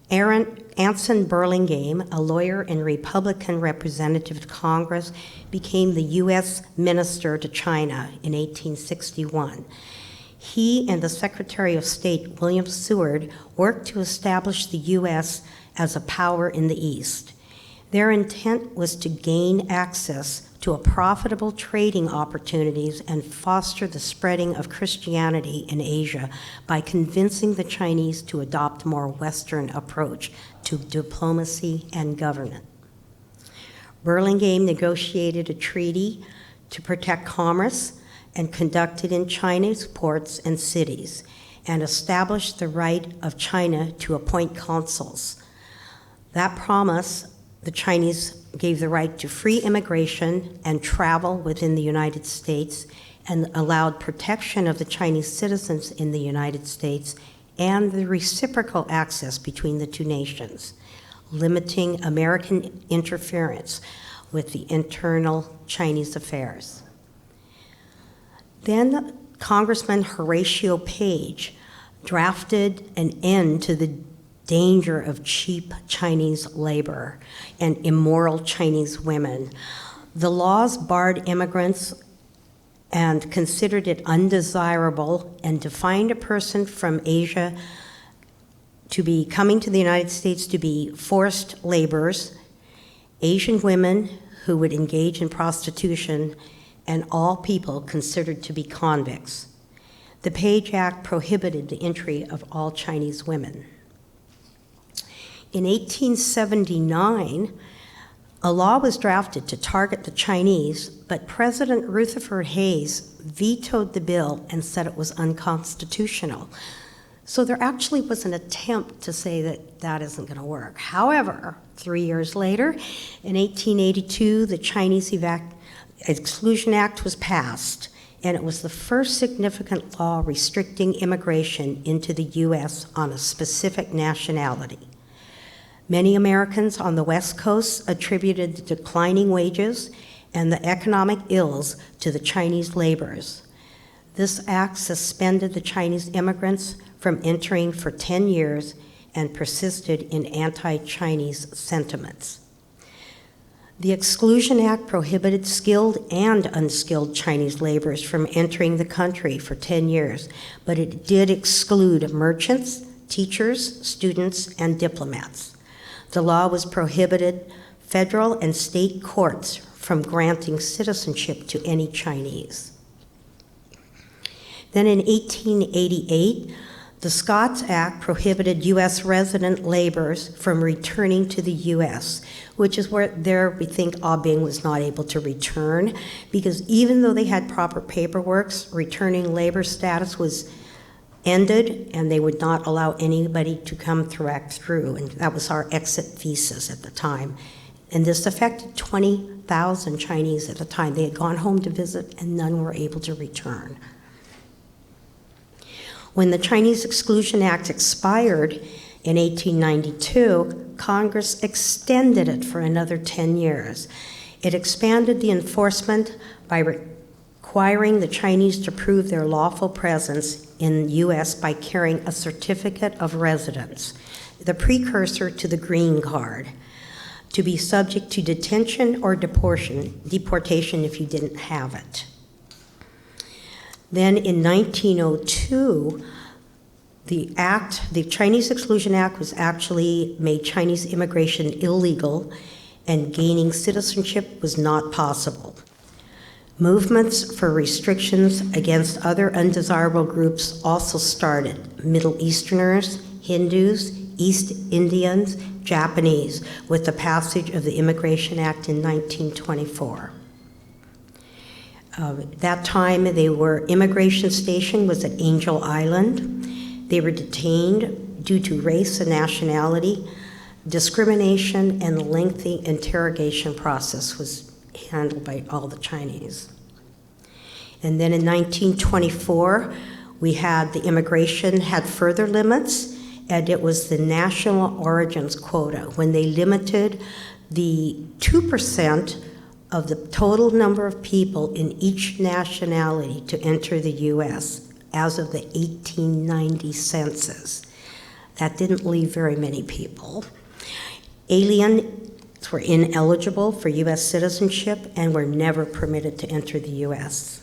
Anson Burlingame, a lawyer and Republican representative to Congress, became the U.S. minister to China in 1861. He and the Secretary of State, William Seward, worked to establish the U.S. as a power in the East. Their intent was to gain access to a profitable trading opportunities and foster the spreading of Christianity in Asia by convincing the Chinese to adopt a more Western approach to diplomacy and government. Burlingame negotiated a treaty to protect commerce and conducted in China's ports and cities, and established the right of China to appoint consuls. That promise, the Chinese gave the right to free immigration and travel within the United States, and allowed protection of the Chinese citizens in the United States and the reciprocal access between the two nations, limiting American interference with the internal Chinese affairs. Then Congressman Horatio Page drafted an end to the danger of cheap Chinese labor and immoral Chinese women. The laws barred immigrants and considered it undesirable and defined a person from Asia to be coming to the United States to be forced laborers, Asian women who would engage in prostitution, and all people considered to be convicts. The Page Act prohibited the entry of all Chinese women. In 1879, a law was drafted to target the Chinese, but President Rutherford Hayes vetoed the bill and said it was unconstitutional. So there actually was an attempt to say that that isn't going to work. However, 3 years later, in 1882, the Chinese Exclusion Act was passed, and it was the first significant law restricting immigration into the U.S. on a specific nationality. Many Americans on the West Coast attributed the declining wages and the economic ills to the Chinese laborers. This act suspended the Chinese immigrants from entering for 10 years and persisted in anti-Chinese sentiments. The Exclusion Act prohibited skilled and unskilled Chinese laborers from entering the country for 10 years, but it did exclude merchants, teachers, students, and diplomats. The law was prohibited federal and state courts from granting citizenship to any Chinese. Then in 1888, the Scots Act prohibited U.S. resident laborers from returning to the U.S., which is where we think Ah Bing was not able to return, because even though they had proper paperwork, returning labor status was ended, and they would not allow anybody to come through, and that was our exit visas at the time. And this affected 20,000 Chinese at the time. They had gone home to visit, and none were able to return. When the Chinese Exclusion Act expired in 1892, Congress extended it for another 10 years. It expanded the enforcement by requiring the Chinese to prove their lawful presence in the U.S. by carrying a certificate of residence, the precursor to the green card, to be subject to detention or deportation if you didn't have it. Then in 1902, the Chinese Exclusion Act was actually made Chinese immigration illegal, and gaining citizenship was not possible. Movements for restrictions against other undesirable groups also started: Middle Easterners, Hindus, East Indians, Japanese, with the passage of the Immigration Act in 1924. That time, immigration station was at Angel Island. They were detained due to race and nationality. Discrimination and lengthy interrogation process was handled by all the Chinese. And then in 1924, we had the immigration had further limits, and it was the national origins quota, when they limited the 2% of the total number of people in each nationality to enter the U.S. as of the 1890 census. That didn't leave very many people. Aliens were ineligible for U.S. citizenship and were never permitted to enter the U.S.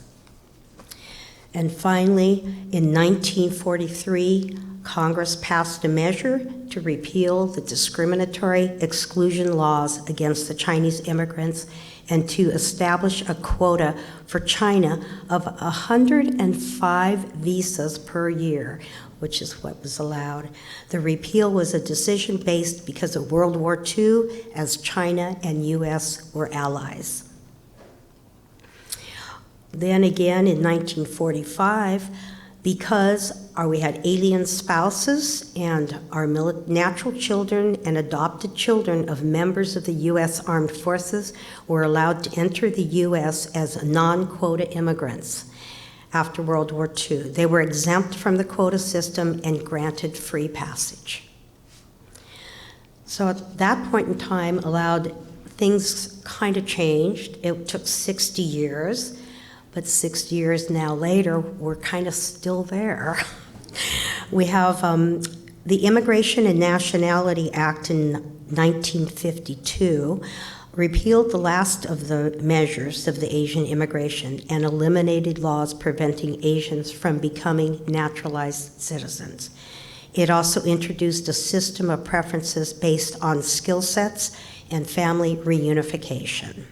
And finally, in 1943, Congress passed a measure to repeal the discriminatory exclusion laws against the Chinese immigrants and to establish a quota for China of 105 visas per year, which is what was allowed. The repeal was a decision based because of World War II, as China and U.S. were allies. Then again in 1945, because we had alien spouses and our natural children and adopted children of members of the U.S. Armed Forces were allowed to enter the U.S. as non-quota immigrants after World War II. They were exempt from the quota system and granted free passage. So at that point in time, things kind of changed. It took 60 years. But 60 years now later, we're kind of still there. We have the Immigration and Nationality Act in 1952 repealed the last of the measures of the Asian immigration and eliminated laws preventing Asians from becoming naturalized citizens. It also introduced a system of preferences based on skill sets and family reunification.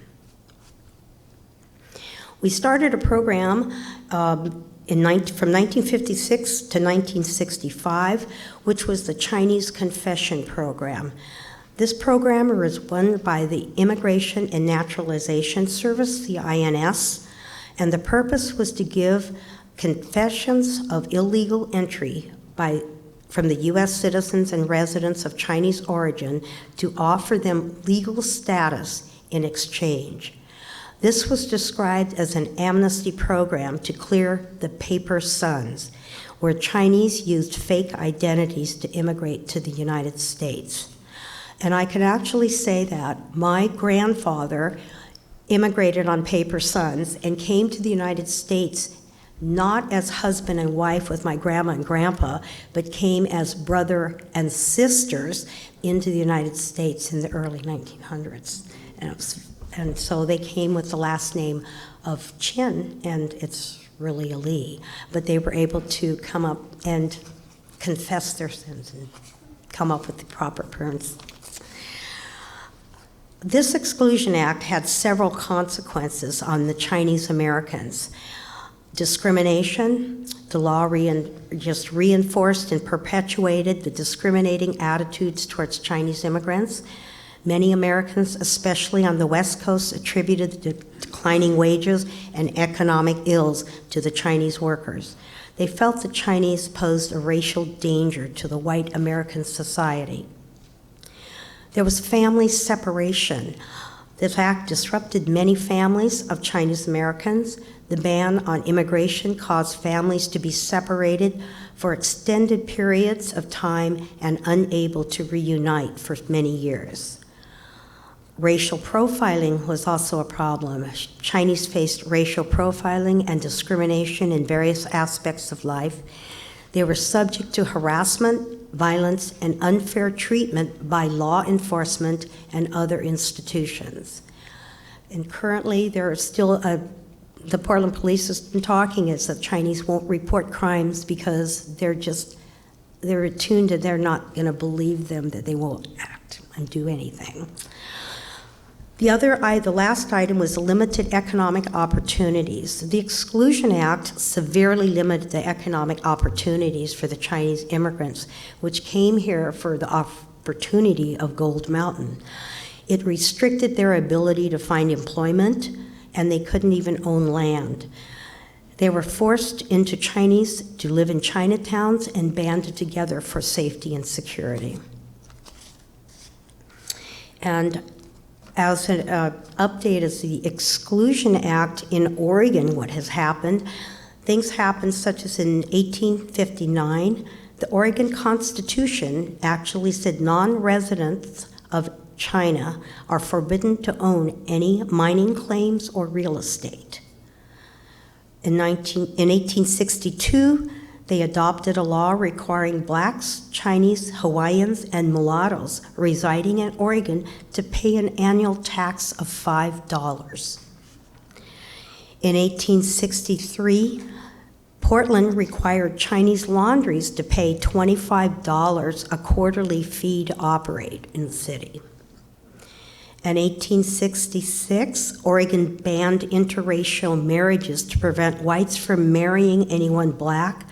We started a program from 1956 to 1965, which was the Chinese Confession Program. This program was run by the Immigration and Naturalization Service, the INS, and the purpose was to give confessions of illegal entry from the U.S. citizens and residents of Chinese origin to offer them legal status in exchange. This was described as an amnesty program to clear the paper sons, where Chinese used fake identities to immigrate to the United States. And I can actually say that my grandfather immigrated on paper sons and came to the United States not as husband and wife with my grandma and grandpa, but came as brother and sisters into the United States in the early 1900s. And so they came with the last name of Chin, and it's really a Lee. But they were able to come up and confess their sins and come up with the proper terms. This Exclusion Act had several consequences on the Chinese Americans. Discrimination, the law just reinforced and perpetuated the discriminating attitudes towards Chinese immigrants. Many Americans, especially on the West Coast, attributed the declining wages and economic ills to the Chinese workers. They felt the Chinese posed a racial danger to the white American society. There was family separation. This act disrupted many families of Chinese Americans. The ban on immigration caused families to be separated for extended periods of time and unable to reunite for many years. Racial profiling was also a problem. Chinese faced racial profiling and discrimination in various aspects of life. They were subject to harassment, violence, and unfair treatment by law enforcement and other institutions. And currently, there are still the Portland police has been talking is that Chinese won't report crimes because they're attuned to they're not going to believe them, that they won't act and do anything. The last item was limited economic opportunities. The Exclusion Act severely limited the economic opportunities for the Chinese immigrants, which came here for the opportunity of Gold Mountain. It restricted their ability to find employment, and they couldn't even own land. They were forced into Chinese to live in Chinatowns and banded together for safety and security. And as an update as the Exclusion Act in Oregon, what has happened, things happened such as in 1859, the Oregon Constitution actually said non-residents of China are forbidden to own any mining claims or real estate. In 1862, they adopted a law requiring blacks, Chinese, Hawaiians, and mulattoes residing in Oregon to pay an annual tax of $5. In 1863, Portland required Chinese laundries to pay $25 a quarterly fee to operate in the city. In 1866, Oregon banned interracial marriages to prevent whites from marrying anyone black,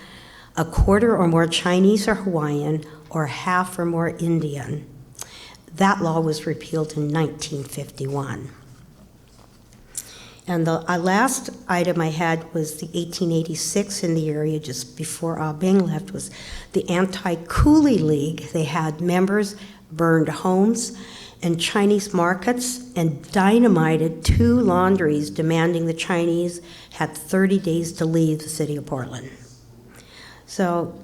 a quarter or more Chinese or Hawaiian, or half or more Indian. That law was repealed in 1951. And the last item I had was the 1886 in the area, just before Bing left, was the Anti-Coolie League. They had members burned homes and Chinese markets and dynamited 2 laundries, demanding the Chinese had 30 days to leave the city of Portland. So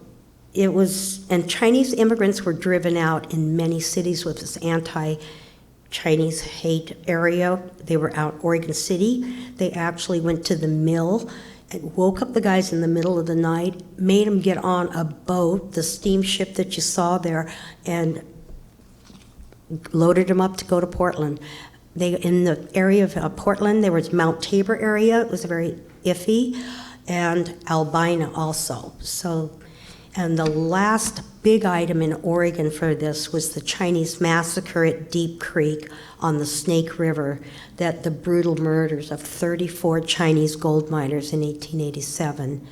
it was, and Chinese immigrants were driven out in many cities with this anti-Chinese hate area. They were out Oregon City. They actually went to the mill and woke up the guys in the middle of the night, made them get on a boat, the steamship that you saw there, and loaded them up to go to Portland. In the area of Portland, there was Mount Tabor area. It was very iffy. And Albina also. So And the last big item in Oregon for this was the Chinese massacre at Deep Creek on the Snake River, that the brutal murders of 34 Chinese gold miners in 1887,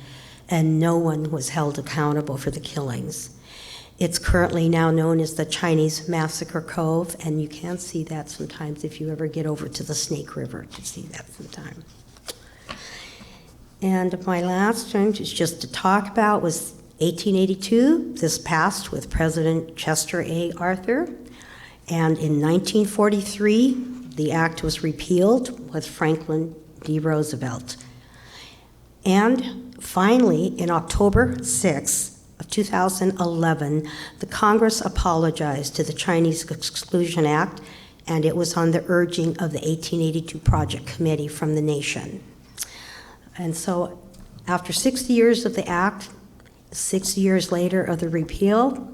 and no one was held accountable for the killings. It's currently now known as the Chinese Massacre Cove, and you can see that sometimes if you ever get over to the Snake River to see that sometime. And my last thing is just to talk about was 1882. This passed with President Chester A. Arthur. And in 1943, the act was repealed with Franklin D. Roosevelt. And finally, in October 6th of 2011, the Congress apologized to the Chinese Exclusion Act, and it was on the urging of the 1882 Project Committee from the nation. And so after 60 years of the act, 6 years later of the repeal,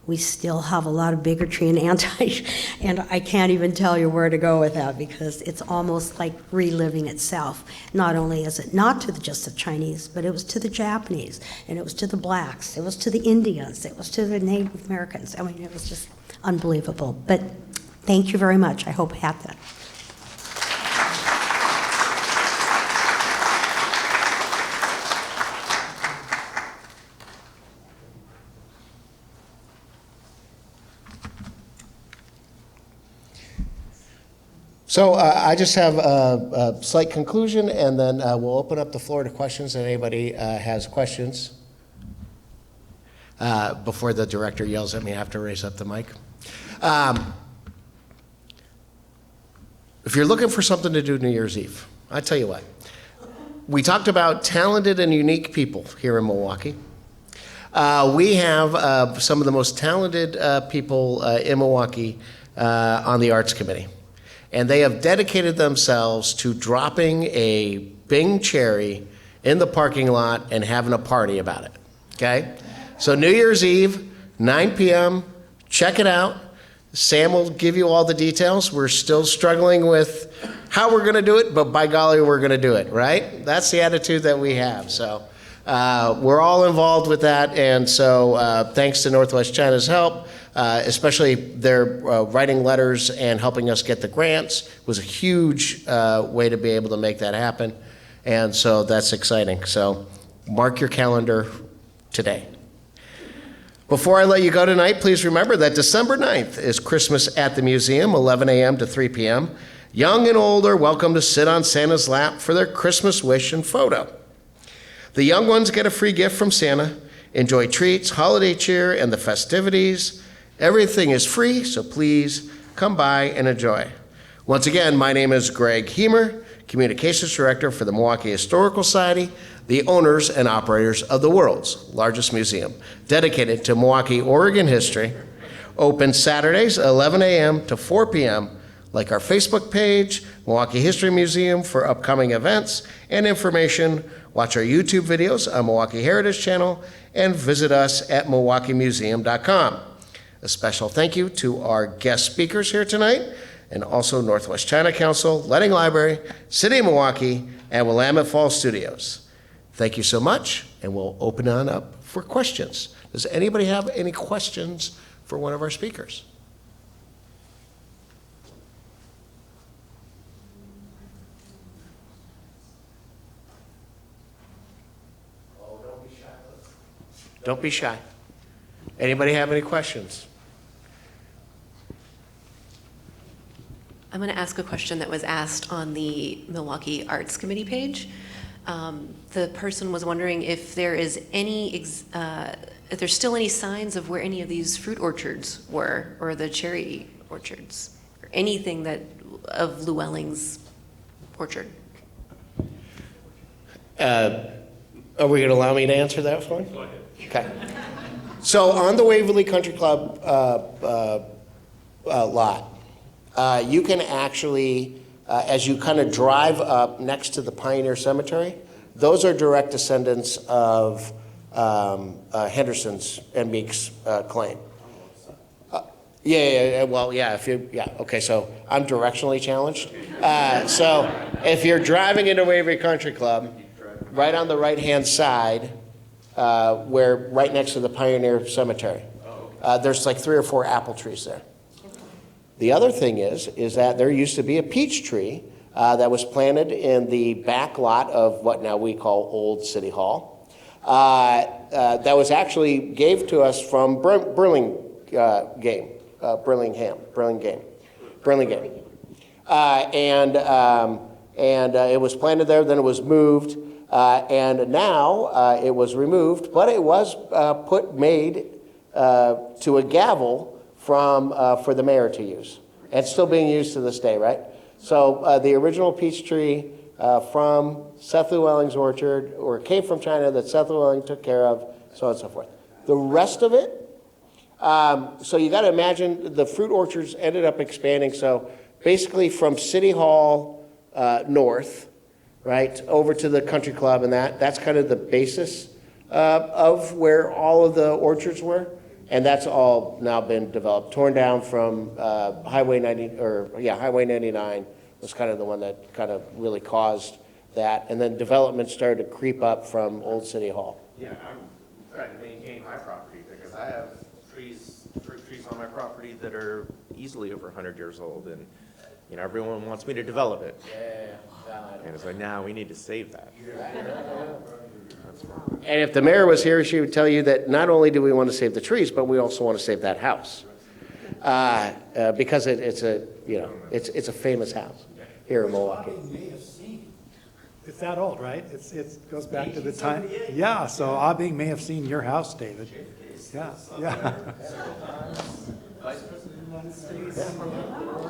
we still have a lot of bigotry and and I can't even tell you where to go with that, because it's almost like reliving itself. Not only is it not to just the Chinese, but it was to the Japanese, and it was to the blacks, it was to the Indians, it was to the Native Americans. I mean, it was just unbelievable. But thank you very much. I hope I had that. So I just have a slight conclusion, and then we'll open up the floor to questions if anybody has questions. Before the director yells at me, I have to raise up the mic. If you're looking for something to do New Year's Eve, I tell you what. We talked about talented and unique people here in Milwaukee. We have some of the most talented people in Milwaukee on the Arts Committee. And they have dedicated themselves to dropping a Bing cherry in the parking lot and having a party about it, okay? So New Year's Eve, 9 p.m., check it out. Sam will give you all the details. We're still struggling with how we're gonna do it, but by golly, we're gonna do it, right? That's the attitude that we have. So we're all involved with that, and so thanks to Northwest China's help, especially their writing letters and helping us get the grants was a huge way to be able to make that happen. And so that's exciting. So mark your calendar today. Before I let you go tonight, please remember that December 9th is Christmas at the Museum, 11 a.m. to 3 p.m. Young and old are welcome to sit on Santa's lap for their Christmas wish and photo. The young ones get a free gift from Santa, enjoy treats, holiday cheer, and the festivities. Everything is free, so please come by and enjoy. Once again, my name is Greg Heemer, Communications Director for the Milwaukee Historical Society, the owners and operators of the world's largest museum, dedicated to Milwaukee, Oregon history, open Saturdays, 11 a.m. to 4 p.m., like our Facebook page, Milwaukee History Museum, for upcoming events and information. Watch our YouTube videos on Milwaukee Heritage Channel and visit us at milwaukeemuseum.com. A special thank you to our guest speakers here tonight, and also Northwest China Council, Leading Library, City of Milwaukee, and Willamette Falls Studios. Thank you so much, and we'll open on up for questions. Does anybody have any questions for one of our speakers? Oh, don't be shy. Don't be shy. Anybody have any questions? I'm going to ask a question that was asked on the Milwaukee Arts Committee page. The person was wondering if there is any, if there's still any signs of where any of these fruit orchards were, or the cherry orchards, or anything that of Llewellyn's orchard. Are we going to allow me to answer that for you? Go ahead. Okay. So on the Waverly Country Club lot, you can actually, as you kind of drive up next to the Pioneer Cemetery, those are direct descendants of Henderson's and Meek's claim. Okay, so I'm directionally challenged. So if you're driving into Waverly Country Club, right on the right-hand side, where right next to the Pioneer Cemetery. There's like 3 or 4 apple trees there. The other thing is that there used to be a peach tree that was planted in the back lot of what now we call Old City Hall. That was actually gave to us from Burlingame. And it was planted there, then it was moved, and now it was removed, but it was made to a gavel for the mayor to use. And it's still being used to this day, right? So the original peach tree from Seth Llewellyn's orchard, or came from China that Seth Llewellyn took care of, so on and so forth. The rest of it, so you got to imagine the fruit orchards ended up expanding. So basically from City Hall north, right, over to the country club, and that's kind of the basis of where all of the orchards were. And that's all now been developed, torn down from Highway 99 was kind of the one that kind of really caused that. And then development started to creep up from Old City Hall. Yeah, I'm trying to maintain my property because I have fruit trees on my property that are easily over 100 years old, and everyone wants me to develop it. And it's like, now we need to save that. And if the mayor was here, she would tell you that not only do we want to save the trees, but we also want to save that house, because it's a famous house here in Milwaukee. It's that old, right? It goes back to the time. Yeah, so Abing may have seen your house, David. Yeah, yeah.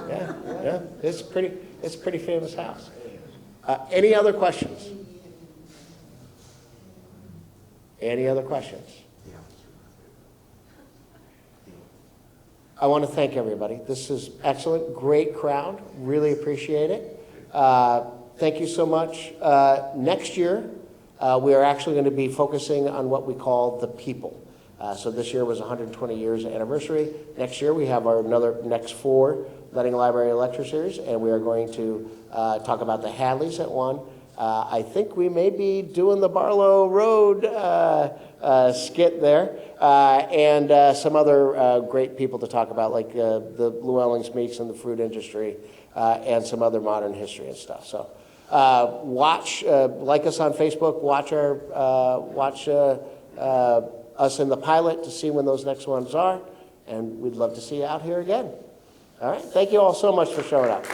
Yeah, it's a pretty famous house. Any other questions? Any other questions? I want to thank everybody. This is excellent, great crowd. Really appreciate it. Thank you so much. Next year, we are actually going to be focusing on what we call the people. So this year was 120 years anniversary. Next year, we have our next 4 Letting Library Lecture Series, and we are going to talk about the Hadleys at 1. I think we may be doing the Barlow Road skit there, and some other great people to talk about, like the Llewellyn's meats and the fruit industry, and some other modern history and stuff. So like us on Facebook, watch us in the pilot to see when those next ones are, and we'd love to see you out here again. All right, thank you all so much for showing up.